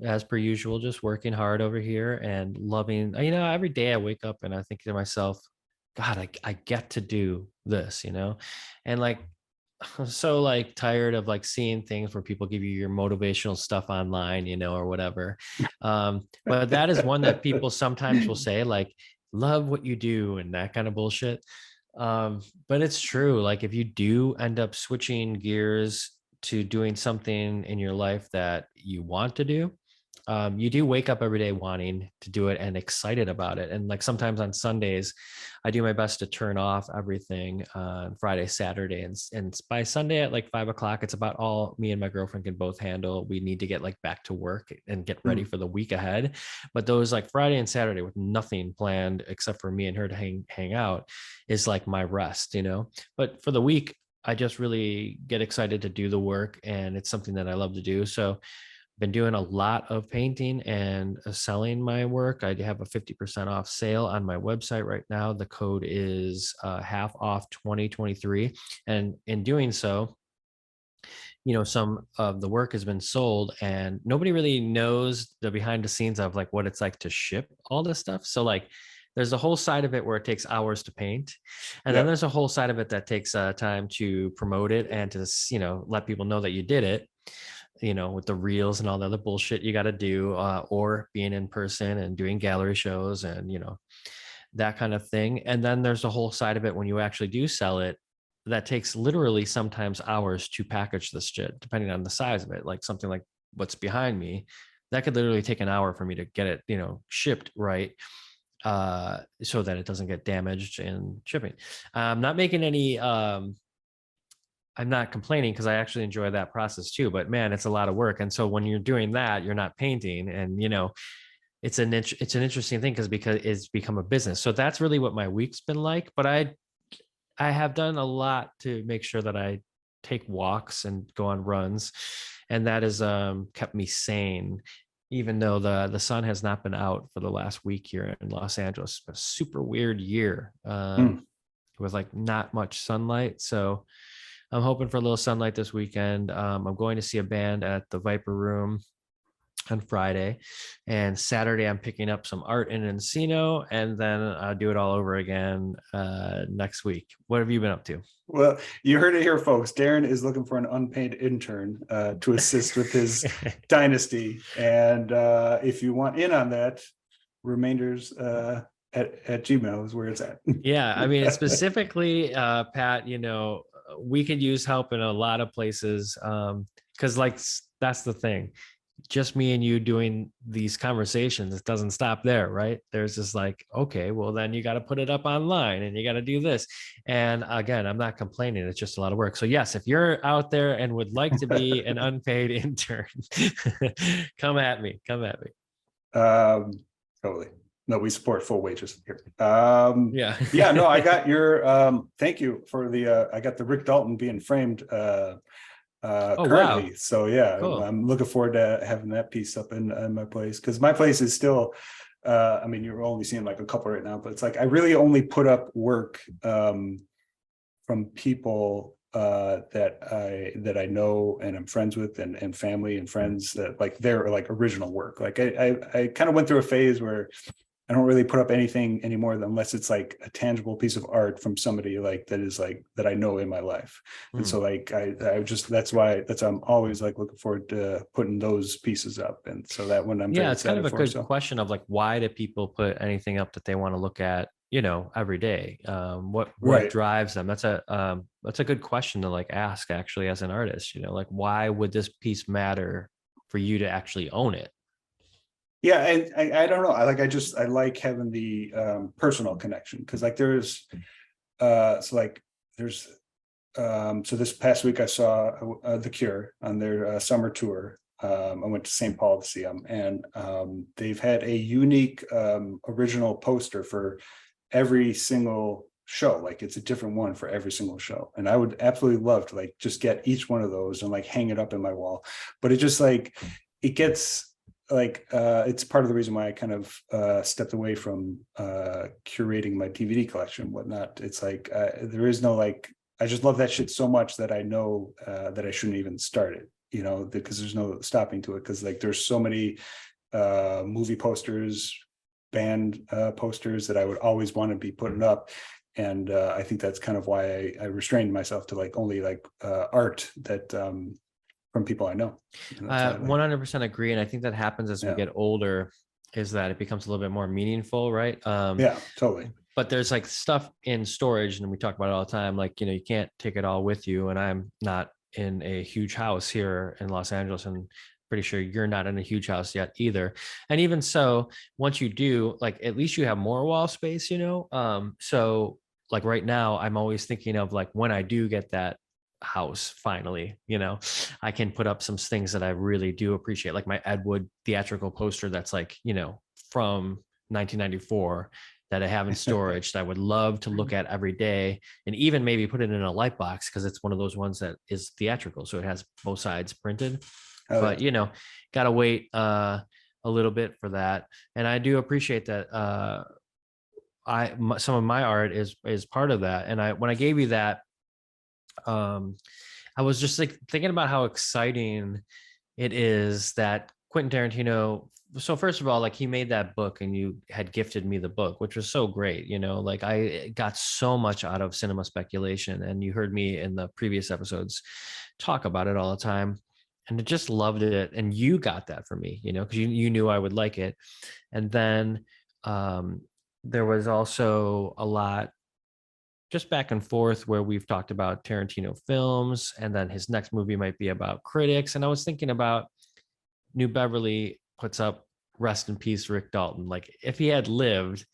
As per usual, just working hard over here and loving, every day I wake up and I think to myself, God, I get to do this, and like so like tired of like seeing things where people give you your motivational stuff online, or whatever. But that is one that people sometimes will say, like, love what you do and that kind of bullshit. But it's true. Like if you do end up switching gears to doing something in your life that you want to do, you do wake up every day wanting to do it and excited about it. And like sometimes on Sundays, I do my best to turn off everything on Friday, Saturday, and by Sunday at like 5 o'clock, it's about all me and my girlfriend can both handle. We need to get like back to work and get ready for the week ahead. But those like Friday and Saturday with nothing planned except for me and her to hang out is like my rest, But for the week, I just really get excited to do the work, and it's something that I love to do. So been doing a lot of painting and selling my work. I have a 50% off sale on my website right now. The code is half off 2023. And in doing so, some of the work has been sold and nobody really knows the behind the scenes of like what it's like to ship all this stuff. So like there's a whole side of it where it takes hours to paint. And then there's a whole side of it that takes time to promote it and to, let people know that you did it. With the reels and all the other bullshit you got to do, or being in person and doing gallery shows and, that kind of thing. And then there's a whole side of it when you actually do sell it that takes literally sometimes hours to package this shit, depending on the size of it. Like something like what's behind me, that could literally take an hour for me to get it, shipped right. So that it doesn't get damaged in shipping. I'm not making any, I'm not complaining because I actually enjoy that process too, but man, it's a lot of work. And so when you're doing that, you're not painting, and it's an interesting thing because it's become a business. So that's really what my week's been like. But I have done a lot to make sure that I take walks and go on runs, and that has kept me sane. Even though the sun has not been out for the last week here in Los Angeles. It's been a super weird year with like not much sunlight. So I'm hoping for a little sunlight this weekend. I'm going to see a band at the Viper Room on Friday, and Saturday I'm picking up some art in Encino, and then I'll do it all over again next week. What have you been up to? Well, you heard it here, folks. Darren is looking for an unpaid intern to assist with his dynasty. And if you want in on that, remainders at Gmail is where it's at. Yeah, I mean, specifically, Pat, we could use help in a lot of places because like that's the thing. Just me and you doing these conversations, it doesn't stop there, right? There's just like, okay, well then you got to put it up online and you got to do this. And again, I'm not complaining. It's just a lot of work. So yes, if you're out there and would like to be an unpaid intern, come at me. Totally. No, we support full wages here. Yeah. No, I got your thank you for the I got the Rick Dalton being framed currently. Wow. So yeah, cool. I'm looking forward to having that piece up in my place, because my place is still I mean, you're only seeing like a couple right now, but it's like I really only put up work from people that I know and I'm friends with, and family and friends that like their like original work. Like I kind of went through a phase where I don't really put up anything anymore unless it's like a tangible piece of art from somebody like that is like that I know in my life. And so like I just that's why I'm always like looking forward to putting those pieces up. And so that when I'm it's kind of a good question of like, why do people put anything up that they want to look at, every day? What drives them? That's a good question to like ask actually as an artist, like why would this piece matter for you to actually own it? Yeah, and I don't know. I like having the personal connection, because like there's so this past week I saw The Cure on their summer tour. I went to St. Paul to see them, and they've had a unique original poster for every single show. Like it's a different one for every single show, and I would absolutely love to like just get each one of those and like hang it up in my wall. But it just like it gets like it's part of the reason why I kind of stepped away from curating my DVD collection and whatnot. It's like there is no like, I just love that shit so much that I know that I shouldn't even start it, because there's no stopping to it, because like there's so many movie posters, band posters that I would always want to be putting up. And I think that's kind of why I restrained myself to like only like art that from people I know. 100% agree. And I think that happens as we get older, is that it becomes a little bit more meaningful, right? Yeah, totally. But there's like stuff in storage, and we talk about it all the time. Like, you can't take it all with you. And I'm not in a huge house here in Los Angeles, and pretty sure you're not in a huge house yet either. And even so, once you do, like, at least you have more wall space, So like right now, I'm always thinking of like when I do get that house finally, I can put up some things that I really do appreciate, like my Ed Wood theatrical poster that's like, from 1994 that I have in storage that I would love to look at every day, and even maybe put it in a light box because it's one of those ones that is theatrical, so it has both sides printed. But gotta wait a little bit for that. And I do appreciate that some of my art is part of that. And when I gave you that, I was just like thinking about how exciting it is that Quentin Tarantino. So first of all, like, he made that book and you had gifted me the book, which was so great. Like, I got so much out of Cinema Speculation, and you heard me in the previous episodes talk about it all the time, and I just loved it. And you got that for me, because you knew I would like it. And then there was also a lot just back and forth where we've talked about Tarantino films, and then his next movie might be about critics. And I was thinking about New Beverly puts up "Rest in Peace, Rick Dalton." Like, if he had lived,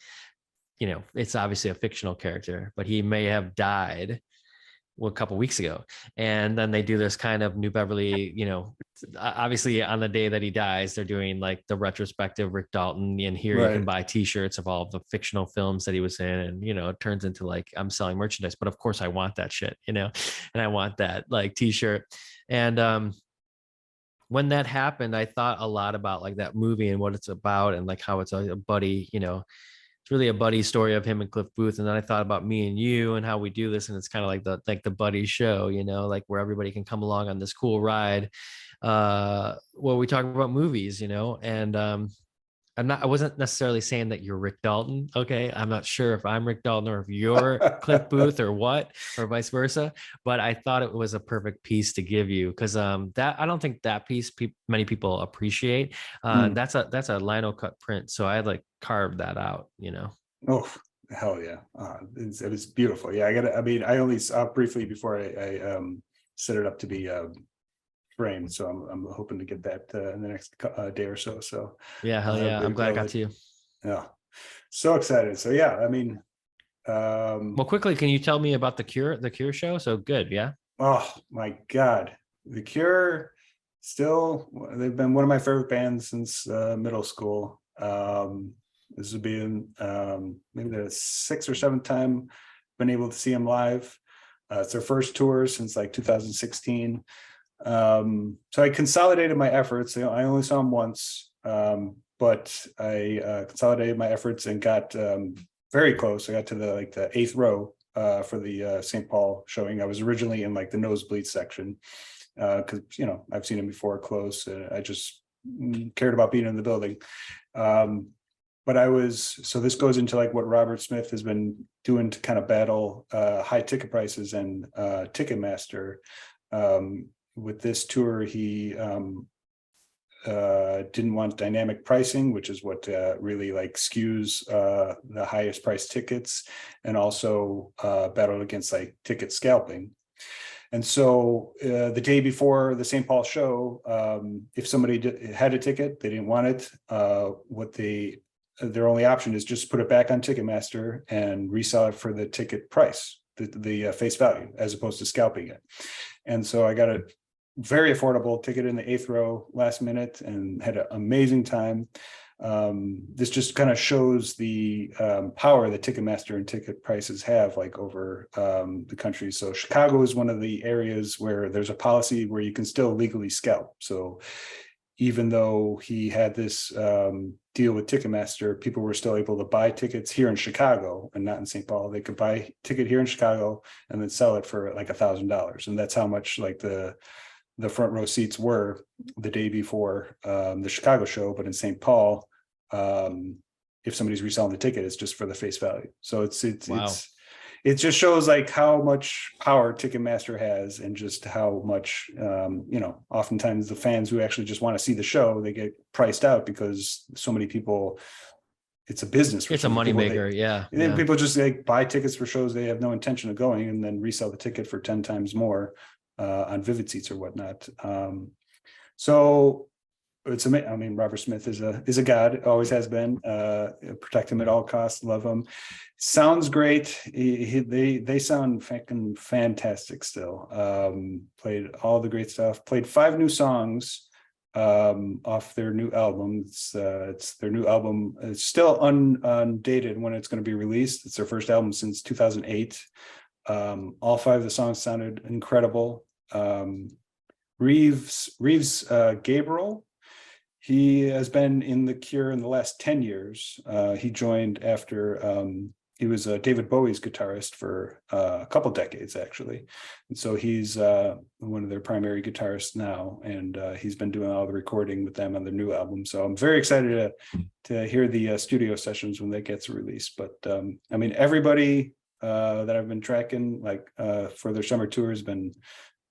it's obviously a fictional character, but he may have died a couple weeks ago. And then they do this kind of New Beverly, obviously on the day that he dies, they're doing like the retrospective Rick Dalton, and here you can buy t-shirts of all of the fictional films that he was in. And, it turns into like, I'm selling merchandise, but of course I want that shit, and I want that like t-shirt. And, when that happened, I thought a lot about like that movie and what it's about, and like how it's a buddy, it's really a buddy story of him and Cliff Booth. And then I thought about me and you and how we do this, and it's kind of like the buddy show, like where everybody can come along on this cool ride, where we talk about movies, and I wasn't necessarily saying that you're Rick Dalton. Okay. I'm not sure if I'm Rick Dalton or if you're Cliff Booth or what, or vice versa, but I thought it was a perfect piece to give you. Cause that, I don't think that piece many people appreciate. That's a lino cut print. So I had like carved that out, Oh, hell yeah. It was beautiful. Yeah. I only saw briefly before I set it up to be framed, so I'm hoping to get that in the next day or so. So yeah, hell yeah, I'm glad I got to you. Yeah, so excited. So yeah, well, quickly, can you tell me about the Cure show? So good. Yeah. Oh my God, the Cure, still, they've been one of my favorite bands since middle school. This would be maybe the 6th or 7th time been able to see them live. It's their first tour since like 2016. So I consolidated my efforts. I only saw him once, but I consolidated my efforts and got very close. I got to the 8th row for the St. Paul showing. I was originally in like the nosebleed section because I've seen him before close, and I just cared about being in the building. But so this goes into like what Robert Smith has been doing to kind of battle high ticket prices and Ticketmaster. With this tour, he didn't want dynamic pricing, which is what really like skews the highest priced tickets, and also battled against like ticket scalping. And so the day before the St. Paul show, if somebody had a ticket, they didn't want it, their only option is just put it back on Ticketmaster and resell it for the ticket price, the face value, as opposed to scalping it. And so I got a very affordable ticket in the 8th row last minute and had an amazing time. This just kind of shows the power that Ticketmaster and ticket prices have like over the country. So Chicago is one of the areas where there's a policy where you can still legally scalp. So even though he had this deal with Ticketmaster, people were still able to buy tickets here in Chicago and not in St. Paul. They could buy a ticket here in Chicago and then sell it for like $1,000. And that's how much like the front row seats were the day before the Chicago show. But in St. Paul, if somebody's reselling the ticket, it's just for the face value. So it's wow. it just shows like how much power Ticketmaster has, and just how much, oftentimes the fans who actually just want to see the show, they get priced out because so many people, it's a business. It's a moneymaker. Yeah. People just like buy tickets for shows they have no intention of going, and then resell the ticket for 10 times more on Vivid Seats or whatnot. So it's amazing. I mean, Robert Smith is a god, always has been. Protect him at all costs. Love him. Sounds great. They sound fucking fantastic still. Played all the great stuff. Played 5 new songs off their new album. It's their new album. It's still undated when it's going to be released. It's their first album since 2008. All 5 of the songs sounded incredible. Reeves Gabriel, he has been in The Cure in the last 10 years. He joined after he was David Bowie's guitarist for a couple decades, actually. And so he's one of their primary guitarists now, and he's been doing all the recording with them on their new album. So I'm very excited to hear the studio sessions when that gets released. But I mean, everybody that I've been tracking, like for their summer tour, has been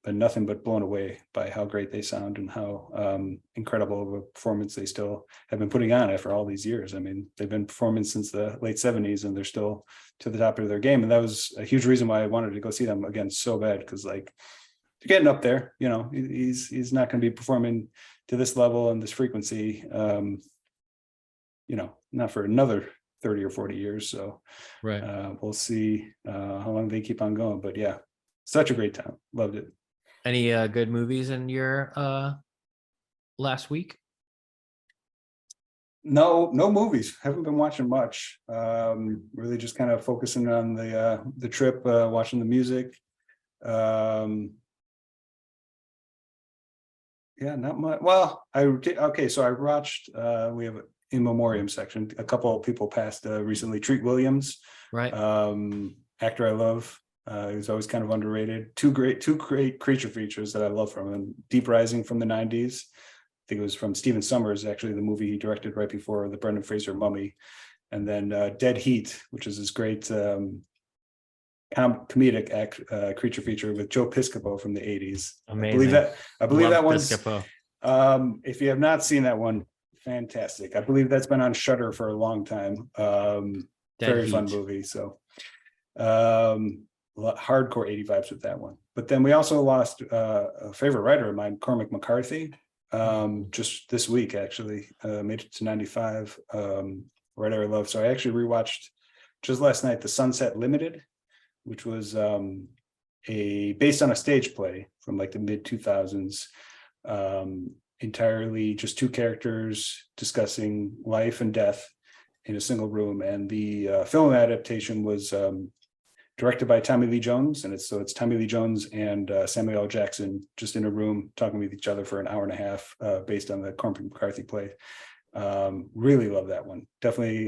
nothing but blown away by how great they sound and how incredible of a performance they still have been putting on after all these years. I mean, they've been performing since the late 70s, and they're still to the top of their game. And that was a huge reason why I wanted to go see them again so bad, because like they're getting up there. He's not going to be performing to this level and this frequency, not for another 30 or 40 years. So right. We'll see how long they keep on going. But yeah, such a great time. Loved it. Any good movies in your last week? No movies. Haven't been watching much. Really just kind of focusing on the trip, watching the music. Yeah, not much. Well, so I watched, we have an in memoriam section. A couple of people passed recently. Treat Williams, right? Actor I love. He was always kind of underrated. Two great creature features that I love from him. Deep Rising from the 90s. I think it was from Stephen Sommers, actually, the movie he directed right before the Brendan Fraser Mummy. And then Dead Heat, which is this great comedic creature feature with Joe Piscopo from the 80s. Amazing. I believe that one's, Piscopo. If you have not seen that one, fantastic. I believe that's been on Shudder for a long time. Very fun movie. So hardcore 80 vibes with that one. But then we also lost a favorite writer of mine, Cormac McCarthy, just this week, actually. Made it to 95. Writer I love. So I actually rewatched just last night The Sunset Limited, which was based on a stage play from like the mid 2000s. Entirely just 2 characters discussing life and death in a single room. And the film adaptation was directed by Tommy Lee Jones, and it's Tommy Lee Jones and Samuel L. Jackson just in a room talking with each other for an hour and a half, based on the Cormac McCarthy play. Really love that one. Definitely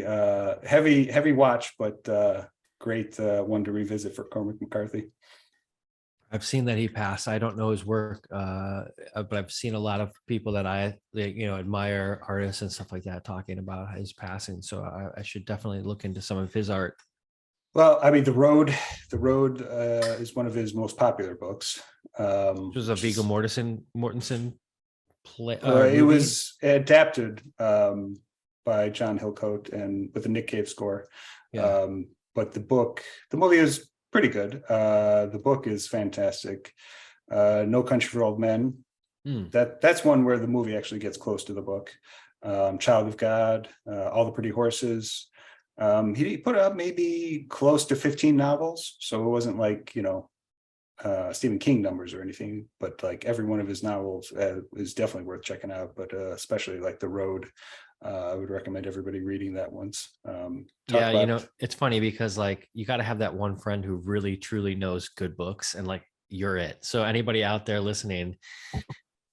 heavy watch, but great one to revisit for Cormac McCarthy. I've seen that he passed. I don't know his work, but I've seen a lot of people that I admire, artists and stuff like that, talking about his passing. So I should definitely look into some of his art. Well, I mean, The Road is one of his most popular books. Which was a Viggo Mortensen play. It was adapted by John Hillcoat and with a Nick Cave score. Yeah. But the movie is pretty good. The book is fantastic. No Country for Old Men. That's one where the movie actually gets close to the book. Child of God, All the Pretty Horses. He put out maybe close to 15 novels, so it wasn't like Stephen King numbers or anything, but like every one of his novels is definitely worth checking out. But especially like The Road, I would recommend everybody reading that once. It's funny because like you got to have that one friend who really truly knows good books, and like you're it. So anybody out there listening,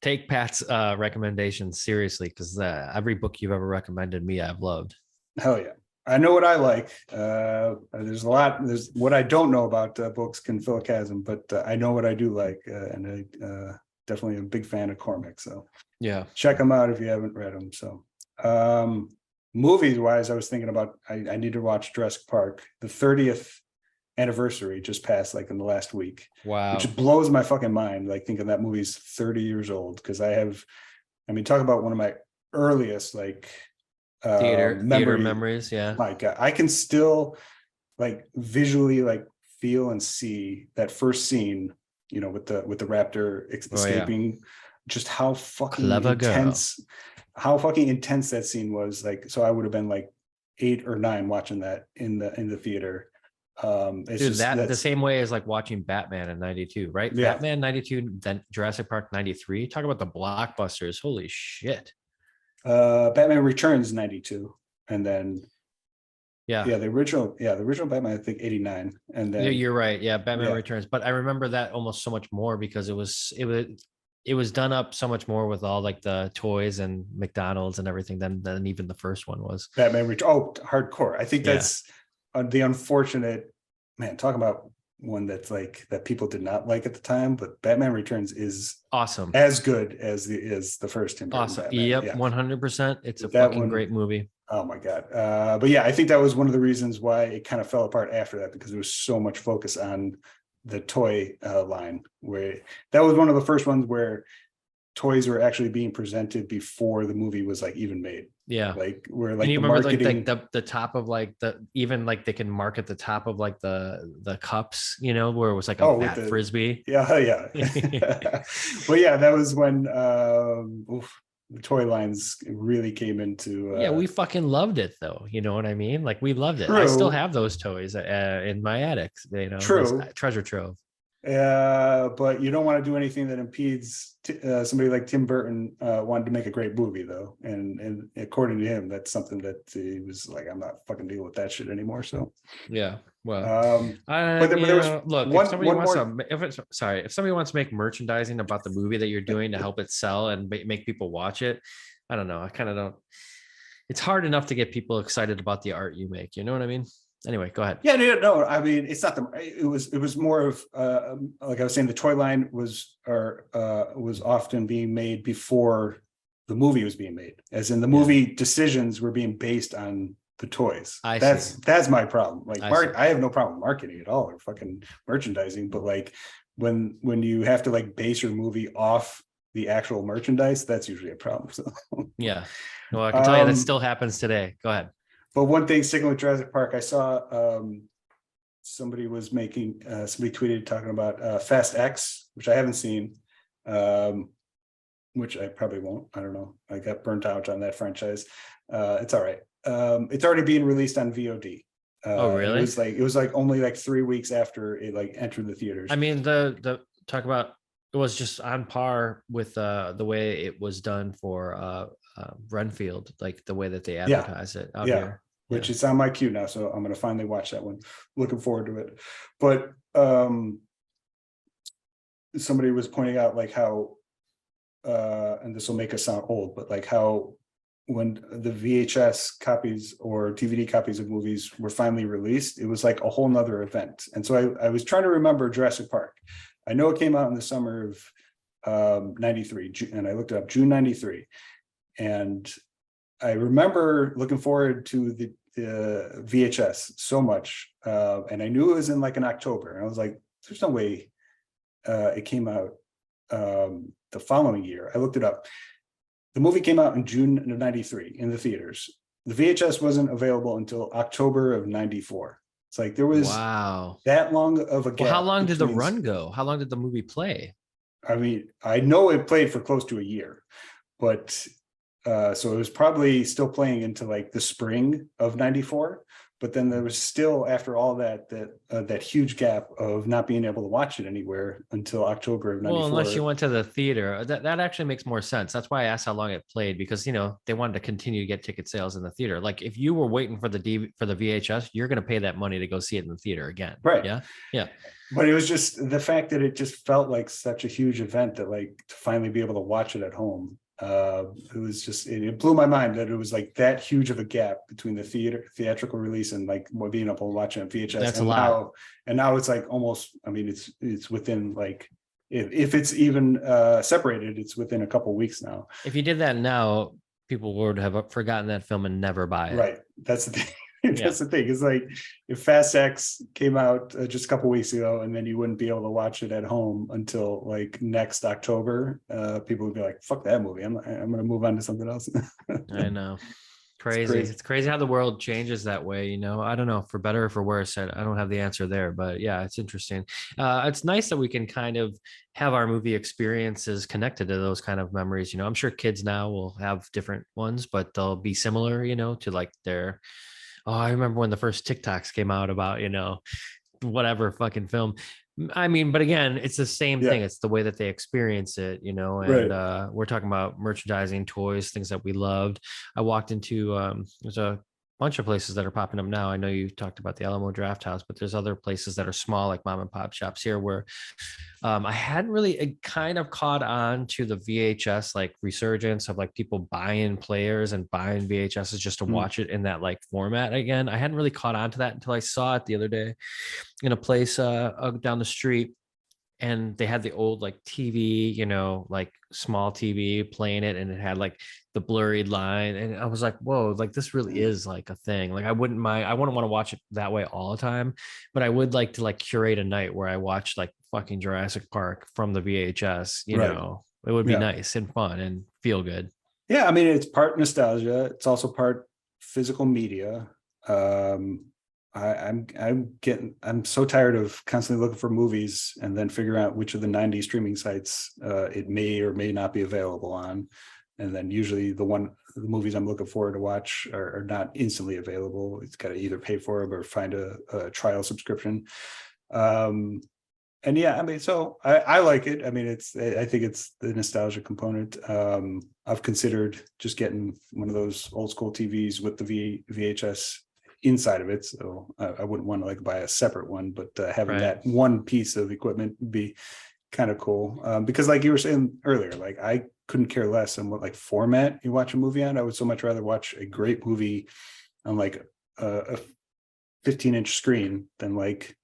take Pat's recommendations seriously, because every book you've ever recommended me, I've loved. Hell yeah. I know what I like. There's what I don't know about books can fill a chasm, but I know what I do like, and I definitely am a big fan of Cormac. So yeah, check them out if you haven't read them. So movies wise, I was thinking about I need to watch Jurassic Park. The 30th anniversary just passed like in the last week. Wow. Which blows my fucking mind. Like thinking that movie's 30 years old. Cause talk about one of my earliest like theater memories. Yeah. My God, I can still like visually like feel and see that first scene, with the raptor escaping, just how fucking intense that scene was. Like, so I would have been like 8 or 9 watching that in the theater. It's Dude, just the same way as like watching Batman in 92, right? Yeah. Batman 92, then Jurassic Park 93. Talk about the blockbusters. Holy shit. Batman Returns 92, and then the original Batman, I think 89, and then you're right. Yeah, Batman Returns. But I remember that almost so much more because it was done up so much more with all like the toys and McDonald's and everything than even the first one was. Batman hardcore. I think that's the unfortunate, man, talk about one that's like that people did not like at the time, but Batman Returns is awesome, as good as the first Tim Burton awesome. Batman. Yep, 100%. It's a fucking great movie. Oh my God. But yeah, I think that was one of the reasons why it kind of fell apart after that, because there was so much focus on the toy line, where that was one of the first ones where toys were actually being presented before the movie was like even made. Yeah, like where like and you the remember marketing, like the top of like even like they can market the top of like the cups, where it was like a fat frisbee. Yeah. But yeah, that was when the toy lines really came into we fucking loved it though, you know what I mean? Like we loved it. True. I still have those toys in my attic, True. Treasure trove. But you don't want to do anything that impedes somebody like Tim Burton wanted to make a great movie, though, and according to him, that's something that he was like, I'm not fucking dealing with that shit anymore. So yeah, well, but there was look, if somebody wants to make merchandising about the movie that you're doing to help it sell and make people watch it, I don't know. I kind of don't. It's hard enough to get people excited about the art you make. You know what I mean? Anyway, go ahead. Yeah, no, I mean, it's not it was more of like I was saying, the toy line was often being made before the movie was being made, as in the movie decisions were being based on the toys. That's my problem. Like I have no problem marketing at all or fucking merchandising, but like when you have to like base your movie off the actual merchandise, that's usually a problem. So yeah, well, I can tell you that still happens today. Go ahead. But one thing, sticking with Jurassic Park, I saw somebody tweeted talking about Fast X, which I haven't seen, which I probably won't. I don't know. I got burnt out on that franchise. It's all right. It's already being released on VOD. Oh, really? It was like only like 3 weeks after it like entered the theaters. I mean, the talk about it was just on par with the way it was done for Renfield, like the way that they advertise it out here. Which is on my queue now, so I'm going to finally watch that one. Looking forward to it. But somebody was pointing out like how, and this will make us sound old, but like how when the VHS copies or DVD copies of movies were finally released, it was like a whole nother event. And so I was trying to remember Jurassic Park. I know it came out in the summer of 93, and I looked it up, June 93. And I remember looking forward to the VHS so much, and I knew it was in like in October, and I was like, "There's no way it came out the following year." I looked it up. The movie came out in June of 93 in the theaters. The VHS wasn't available until October of 94. It's like there was that long of a gap. Well, how long did the run go? How long did the movie play? I mean, I know it played for close to a year, but so it was probably still playing into like the spring of 94, but then there was still, after all that huge gap of not being able to watch it anywhere until October of 94. Well, unless you went to the theater, that actually makes more sense. That's why I asked how long it played, because they wanted to continue to get ticket sales in the theater. Like if you were waiting for the VHS, you're going to pay that money to go see it in the theater again. Right. Yeah. But it was just the fact that it just felt like such a huge event that like to finally be able to watch it at home. It blew my mind that it was like that huge of a gap between the theatrical release and like being able to watch it on VHS. That's a lot. Now it's like almost, I mean, it's within like, if it's even separated, it's within a couple of weeks now. If you did that now, people would have forgotten that film and never buy it. Right. That's the thing. That's the thing. It's like if Fast X came out just a couple weeks ago, and then you wouldn't be able to watch it at home until like next October, people would be like, "Fuck that movie! I'm going to move on to something else." I know. Crazy. It's crazy how the world changes that way. I don't know, for better or for worse. I don't have the answer there, but yeah, it's interesting. It's nice that we can kind of have our movie experiences connected to those kind of memories. I'm sure kids now will have different ones, but they'll be similar, to like their, I remember when the first TikToks came out about, whatever fucking film. I mean, but again, it's the same thing. It's the way that they experience it, and we're talking about merchandising, toys, things that we loved. I walked into, there's a bunch of places that are popping up now. I know you talked about the Alamo Draft House, but there's other places that are small, like mom and pop shops here, where I hadn't really kind of caught on to the VHS like resurgence of like people buying players and buying VHSs just to watch it in that like format again. I hadn't really caught on to that until I saw it the other day in a place down the street, and they had the old like TV, like small TV playing it, and it had like the blurred line, and I was like, whoa, like this really is like a thing. Like I wouldn't want to watch it that way all the time, but I would like to like curate a night where I watch like fucking Jurassic Park from the VHS. It would be nice and fun and feel good. Yeah, I mean, it's part nostalgia. It's also part physical media. I'm so tired of constantly looking for movies and then figuring out which of the 90 streaming sites it may or may not be available on. And then usually the movies I'm looking forward to watch are not instantly available. It's got to either pay for them or find a trial subscription. And yeah, I mean, so I like it. I mean, I think it's the nostalgia component. I've considered just getting one of those old school TVs with the VHS inside of it. So I wouldn't want to like buy a separate one, but having that one piece of equipment would be kind of cool. Because like you were saying earlier, like I couldn't care less on what like format you watch a movie on. I would so much rather watch a great movie on like a 15-inch screen than like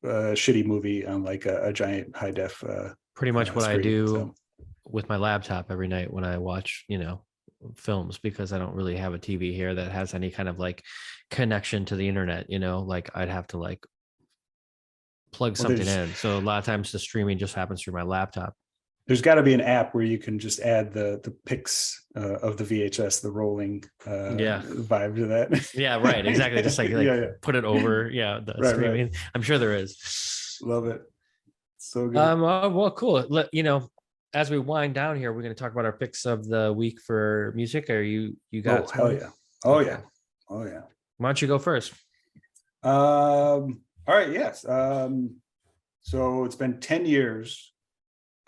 a shitty movie on like a giant high def. Pretty much what screen, I do with my laptop every night when I watch, films, because I don't really have a TV here that has any kind of like connection to the internet, like I'd have to like plug something in. So a lot of times the streaming just happens through my laptop. There's got to be an app where you can just add the pics of the VHS, the rolling vibe to that. Yeah, right. Exactly. Just like put it over. Yeah, the streaming. Right. I'm sure there is. Love it. So good. Well, cool. As we wind down here, we're going to talk about our picks of the week for music. Are you got? Oh, hell yeah. Oh yeah. Oh yeah. Why don't you go first? All right. Yes. So it's been 10 years.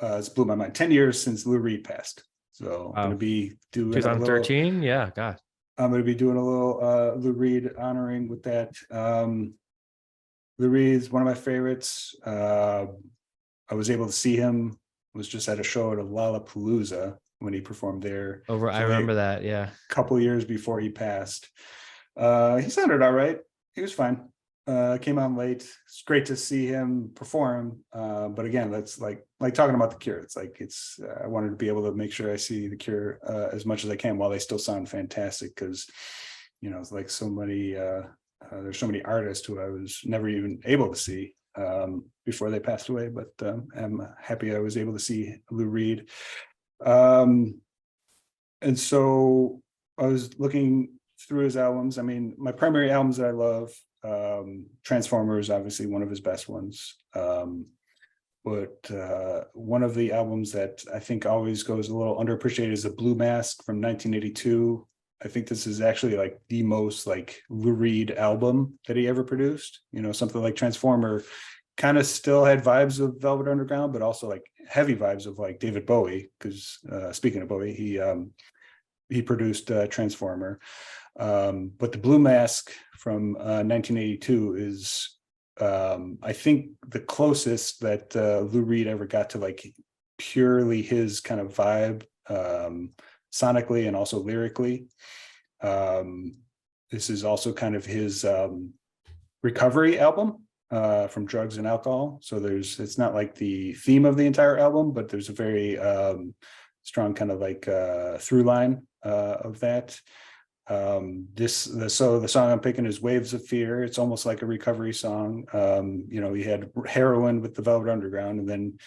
It's blew my mind. 10 years since Lou Reed passed. So I'm going to be doing 2013. Yeah. God. I'm going to be doing a little Lou Reed honoring with that. Lou Reed is one of my favorites. I was able to see him. Was just at a show at a Lollapalooza when he performed there. I remember that. Yeah. A couple of years before he passed. He sounded all right. He was fine. Came on late. It's great to see him perform. But again, that's like talking about The Cure. It's like I wanted to be able to make sure I see The Cure as much as I can while they still sound fantastic, because it's like so many there's so many artists who I was never even able to see before they passed away, but I'm happy I was able to see Lou Reed. And so I was looking through his albums. I mean, my primary albums that I love, Transformers, obviously one of his best ones. But one of the albums that I think always goes a little underappreciated is The Blue Mask from 1982. I think this is actually like the most like Lou Reed album that he ever produced. Something like Transformer kind of still had vibes of Velvet Underground, but also like heavy vibes of like David Bowie. Because speaking of Bowie, he produced Transformer. But The Blue Mask from 1982 is I think the closest that Lou Reed ever got to like purely his kind of vibe, sonically and also lyrically. This is also kind of his recovery album from drugs and alcohol. So it's not like the theme of the entire album, but there's a very strong kind of like through line of that. So the song I'm picking is Waves of Fear. It's almost like a recovery song. He had Heroin with the Velvet Underground, and then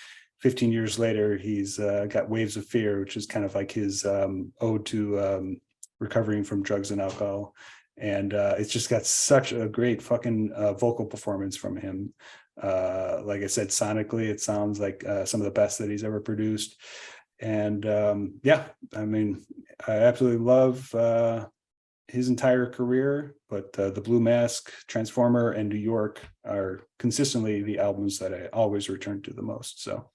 15 years later he's got Waves of Fear, which is kind of like his ode to recovering from drugs and alcohol. And it's just got such a great fucking vocal performance from him. Like I said, sonically it sounds like some of the best that he's ever produced. And I mean, I absolutely love his entire career, but the Blue Mask, Transformer, and New York are consistently the albums that I always return to the most. So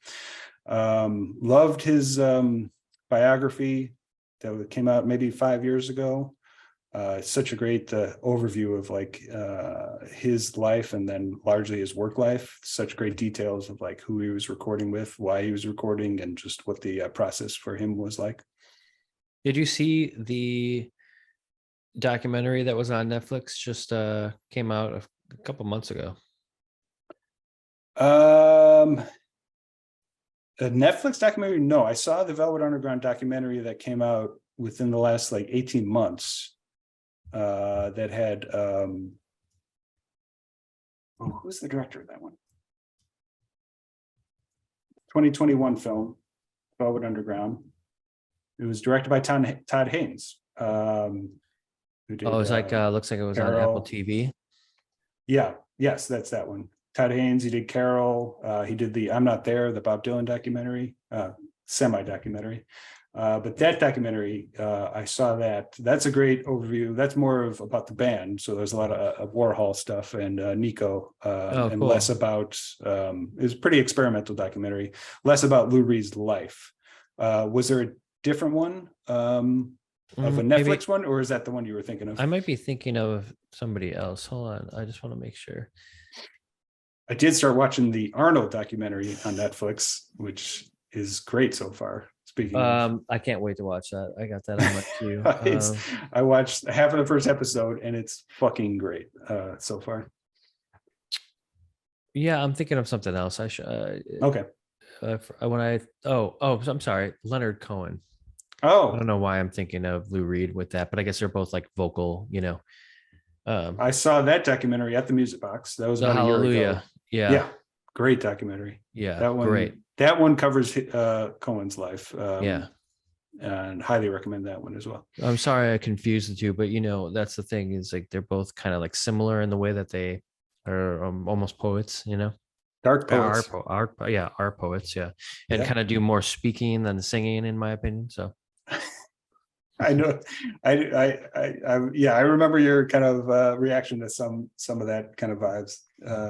loved his biography that came out maybe 5 years ago. Such a great overview of like his life, and then largely his work life. Such great details of like who he was recording with, why he was recording, and just what the process for him was like. Did you see the documentary that was on Netflix? Just came out a couple months ago. A Netflix documentary? No, I saw the Velvet Underground documentary that came out within the last like 18 months. That had who's the director of that one? 2021 film, Velvet Underground. It was directed by Todd Haynes. Who did, it's like looks like it was Carol. on Apple TV. Yeah, yes, that's that one. Todd Haynes. He did Carol. He did the I'm Not There, the Bob Dylan documentary, semi-documentary. But that documentary, I saw that. That's a great overview. That's more of about the band. So there's a lot of Warhol stuff and Nico, and cool. less about. It was a pretty experimental documentary. Less about Lou Reed's life. Was there a different one of a Netflix one, or is that the one you were thinking of? I might be thinking of somebody else. Hold on, I just want to make sure. I did start watching the Arnold documentary on Netflix, which is great so far. Speaking of, I can't wait to watch that. I got that on my queue. I watched half of the first episode and it's fucking great so far. Yeah, I'm thinking of something else. I should. Okay. I'm sorry, Leonard Cohen. Oh, I don't know why I'm thinking of Lou Reed with that, but I guess they're both like vocal, I saw that documentary at the Music Box. That was about a year ago. Yeah. Great documentary. Yeah, that one. Great. That one covers Cohen's life. Yeah, and highly recommend that one as well. I'm sorry I confused the two, but that's the thing is like they're both kind of like similar in the way that they are almost poets. Dark poets. Are poets. Yeah, and kind of do more speaking than singing, in my opinion. So. I know. I remember your kind of reaction to some of that kind of vibes.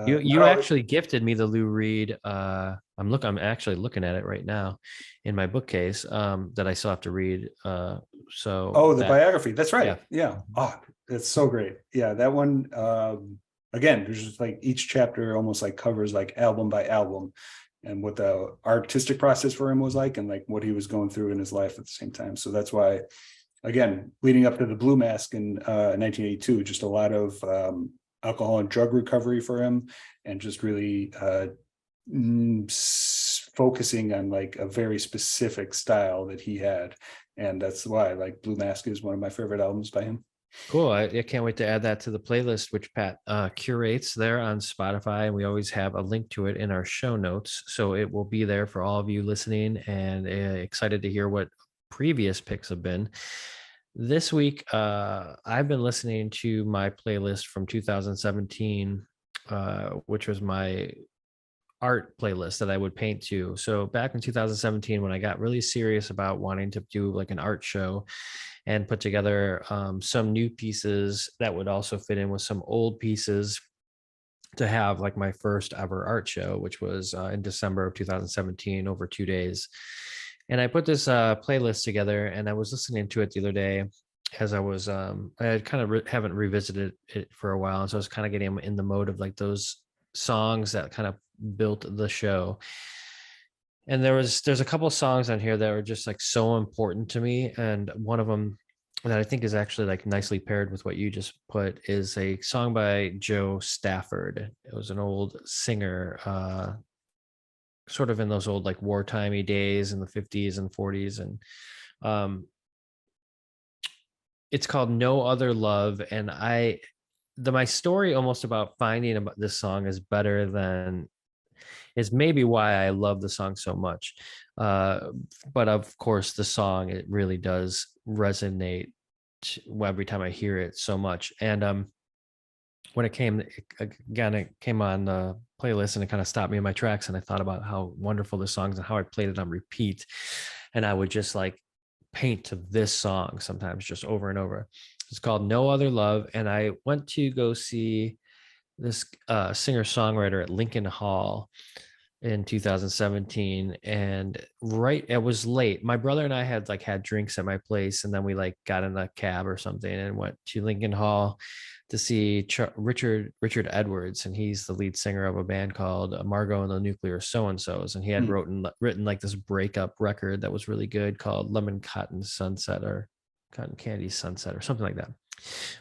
You actually gifted me the Lou Reed. I'm actually looking at it right now in my bookcase that I still have to read. The biography. That's right. Yeah. Oh, it's so great. Yeah, that one. Again, there's just like each chapter almost like covers like album by album, and what the artistic process for him was like, and like what he was going through in his life at the same time. So that's why, again, leading up to the Blue Mask in 1982, just a lot of alcohol and drug recovery for him, and just really focusing on like a very specific style that he had. And that's why like Blue Mask is one of my favorite albums by him. Cool. I can't wait to add that to the playlist, which Pat curates there on Spotify. And we always have a link to it in our show notes. So it will be there for all of you listening, and excited to hear what previous picks have been. This week, I've been listening to my playlist from 2017, which was my art playlist that I would paint to. So back in 2017, when I got really serious about wanting to do like an art show and put together some new pieces that would also fit in with some old pieces to have like my first ever art show, which was in December of 2017 over 2 days. And I put this playlist together, and I was listening to it the other day as I was, I had kind of haven't revisited it for a while. And so I was kind of getting in the mode of like those songs that kind of built the show. And there's a couple of songs on here that are just like so important to me. And one of them that I think is actually like nicely paired with what you just put is a song by Joe Stafford. It was an old singer, sort of in those old like wartimey days in the 50s and 40s. And It's called No Other Love. And my story almost about finding about this song is better than is maybe why I love the song so much. But of course, the song, it really does resonate every time I hear it so much. And when it came on the playlist, and it kind of stopped me in my tracks, and I thought about how wonderful this song is and how I played it on repeat. And I would just like paint to this song sometimes just over and over. It's called No Other Love. And I went to go see this singer-songwriter at Lincoln Hall in 2017, and it was late. My brother and I had drinks at my place, and then we like got in a cab or something and went to Lincoln Hall to see Richard Edwards, and he's the lead singer of a band called Margot and the Nuclear So-and-Sos, and he had written like this breakup record that was really good called Lemon Cotton Sunset or Cotton Candy Sunset or something like that.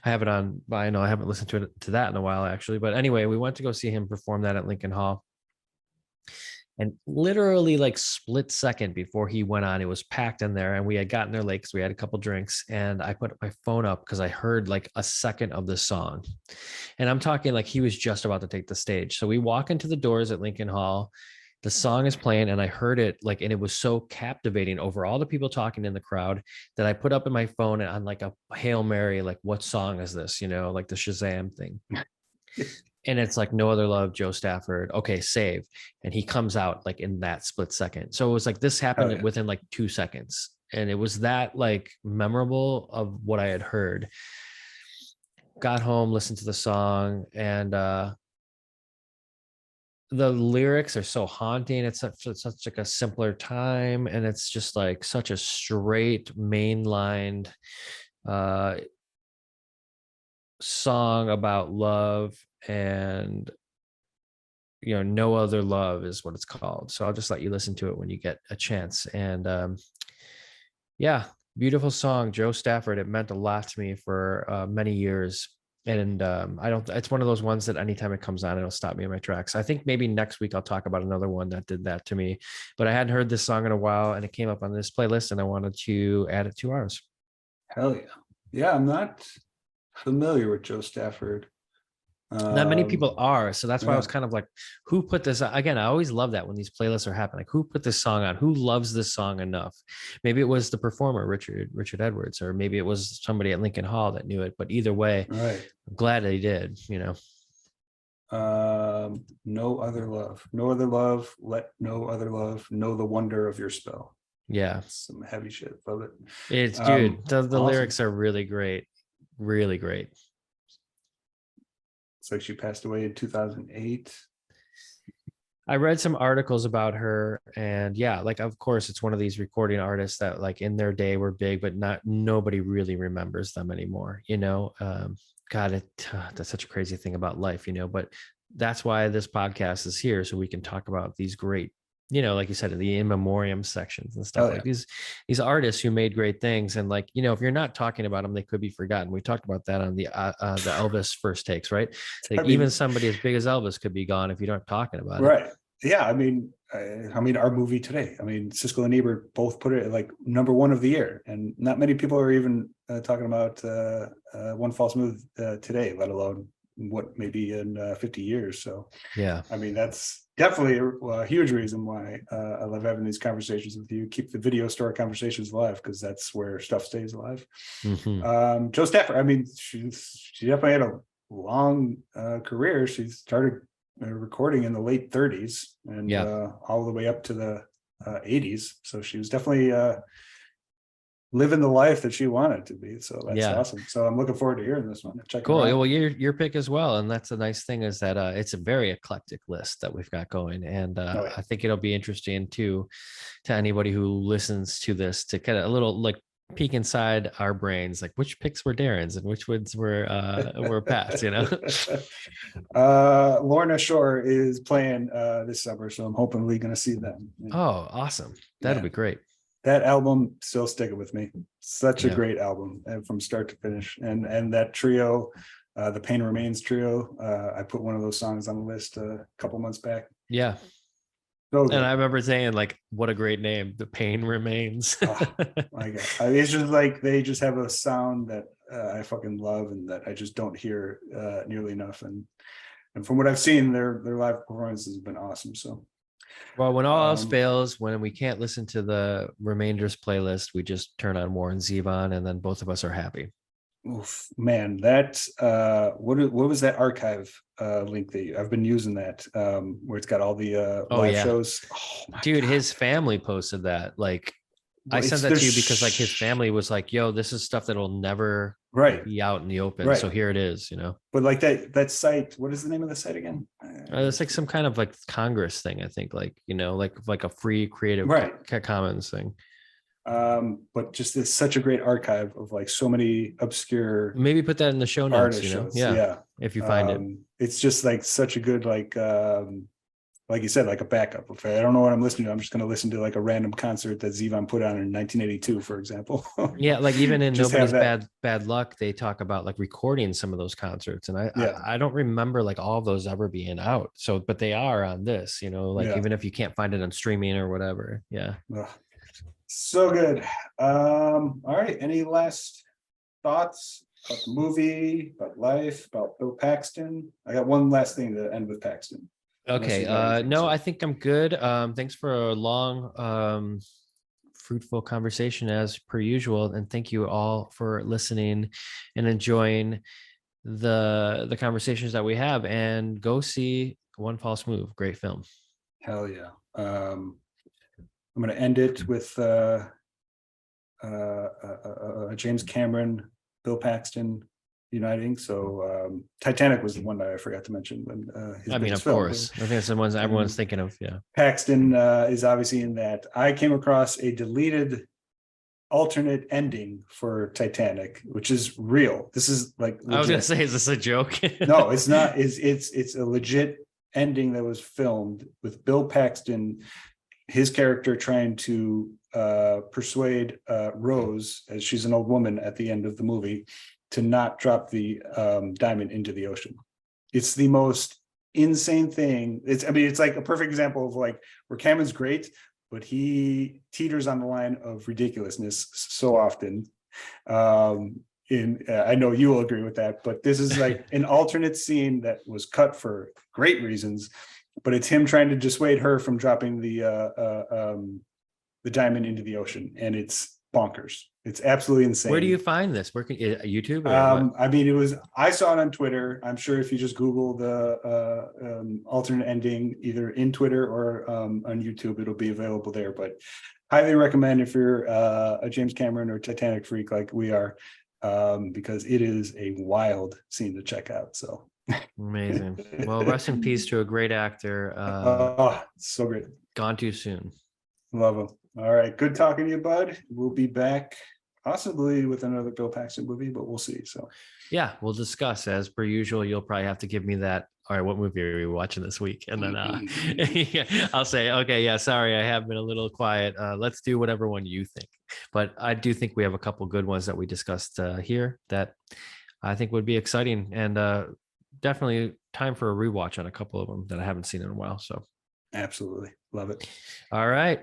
I have it on, but I know I haven't listened to that in a while actually. But anyway, we went to go see him perform that at Lincoln Hall. And literally like split second before he went on, it was packed in there, and we had gotten there late because we had a couple drinks, and I put my phone up because I heard like a second of the song. And I'm talking like he was just about to take the stage. So we walk into the doors at Lincoln Hall, the song is playing, and I heard it like, and it was so captivating over all the people talking in the crowd that I put up in my phone and on like a Hail Mary, like, what song is this? Like the Shazam thing. And it's like No Other Love, Joe Stafford. Okay, save. And he comes out like in that split second. So it was like this happened within like 2 seconds. And it was that like memorable of what I had heard. Got home, listened to the song, and the lyrics are so haunting. It's such like a simpler time, and it's just like such a straight, mainlined song about love, and No Other Love is what it's called. So I'll just let you listen to it when you get a chance. And yeah, beautiful song. Joe Stafford, it meant a lot to me for many years. And it's one of those ones that anytime it comes on, it'll stop me in my tracks. I think maybe next week I'll talk about another one that did that to me, but I hadn't heard this song in a while, and it came up on this playlist, and I wanted to add it to ours. Hell yeah. Yeah, I'm not familiar with Joe Stafford. Not many people are, so that's why I was kind of like, who put this on? Again, I always love that when these playlists are happening, like who put this song on, who loves this song enough. Maybe it was the performer Richard Edwards, or maybe it was somebody at Lincoln Hall that knew it, but either way, right, I'm glad they did. No Other Love, No Other Love, Let No Other Love Know the Wonder of Your Spell. Yeah, some heavy shit. Love it. It's dude, the awesome. lyrics are really great. It's like she passed away in 2008. I read some articles about her, and yeah, like of course it's one of these recording artists that like in their day were big, but nobody really remembers them anymore. God, that's such a crazy thing about life, but that's why this podcast is here, so we can talk about these great, like you said, the in memoriam sections and stuff, like these artists who made great things. And like, if you're not talking about them, they could be forgotten. We talked about that on the Elvis first takes, right? Like even somebody as big as Elvis could be gone if you aren't talking about it. Right. Yeah. I mean, our movie today, Siskel and Ebert both put it at like #1 of the year, and not many people are even talking about One False Move today, let alone what maybe in 50 years. So yeah, that's definitely a huge reason why I love having these conversations with you. Keep the video store conversations alive, because that's where stuff stays alive. Mm-hmm. Joe Stafford, she definitely had a long career. She started recording in the late 30s and all the way up to the 80s. So she was definitely living the life that she wanted to be. So that's awesome. So I'm looking forward to hearing this one. Cool. Well, your pick as well. And that's a nice thing, is that it's a very eclectic list that we've got going. And I think it'll be interesting to anybody who listens to this to get a little like peek inside our brains, like which picks were Darren's and which ones were Pat's, Lorna Shore is playing this summer, so I'm hopefully going to see them. Oh, awesome. That'll be great. That album still sticking with me. Such a great album from start to finish. And that trio, the Pain Remains trio, I put one of those songs on the list a couple months back. Yeah. So good. And I remember saying, like, what a great name. The Pain Remains. Oh my God. I mean, it's just like they just have a sound that I fucking love and that I just don't hear nearly enough. And from what I've seen, their live performances have been awesome. So Well, when all else fails, when we can't listen to the Remainders playlist, we just turn on Warren Zevon, and then both of us are happy. oof, man, that what was that archive link that I've been using that where it's got all the live shows. Oh my Dude, God. his family posted that. Like, I sent that to you because like his family was like, yo, this is stuff that'll never be out in the open. Right. So here it is, you know. But like that site, what is the name of the site again? It's like some kind of like Congress thing, I think, like, you know, like a free creative commons thing. But just it's such a great archive of like so many obscure, maybe put that in the show notes, you know. shows. Yeah, if you find it. It's just like such a good like you said, like a backup. If I don't know what I'm listening to, I'm just going to listen to like a random concert that Zevon put on in 1982, for example. Yeah, like even in Nobody's Bad Luck, they talk about like recording some of those concerts, and I don't remember like all of those ever being out. So, but they are on this, you know, like even if you can't find it on streaming or whatever. Yeah. Ugh. So good. All right. Any last thoughts about the movie, about life, about Bill Paxton? I got one last thing to end with Paxton. Okay. No, I think I'm good. Thanks for a long, fruitful conversation as per usual. And thank you all for listening and enjoying the conversations that we have, and go see One False Move. Great film. Hell yeah. I'm going to end it with James Cameron, Bill Paxton uniting. So Titanic was the one that I forgot to mention. When I mean, of course, I think that's the ones everyone's thinking of. Yeah, Paxton is obviously in that. I came across a deleted alternate ending for Titanic, which is real. This is like legit. I was gonna say, is this a joke? No, it's not. It's a legit ending that was filmed with Bill Paxton, his character trying to persuade Rose, as she's an old woman at the end of the movie, to not drop the diamond into the ocean. It's the most insane thing. It's like a perfect example of like where Cameron's great, but he teeters on the line of ridiculousness so often. I know you will agree with that, but this is like an alternate scene that was cut for great reasons, but it's him trying to dissuade her from dropping the diamond into the ocean, and it's bonkers. It's absolutely insane. Where do you find this? Where can YouTube? Or I mean, I saw it on Twitter. I'm sure if you just Google the alternate ending, either in Twitter or on YouTube, it'll be available there. But highly recommend if you're a James Cameron or Titanic freak like we are, because it is a wild scene to check out. So amazing. Well, rest in peace to a great actor. So great. Gone too soon. Love him. All right. Good talking to you, bud. We'll be back possibly with another Bill Paxton movie, but we'll see. So yeah, we'll discuss. As per usual, you'll probably have to give me that. All right, what movie are we watching this week? And then I'll say, okay, yeah, sorry, I have been a little quiet. Let's do whatever one you think. But I do think we have a couple good ones that we discussed here that I think would be exciting, and definitely time for a rewatch on a couple of them that I haven't seen in a while. So absolutely love it. All right.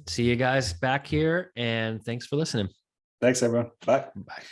See you guys back here, and thanks for listening. Thanks, everyone. Bye. Bye.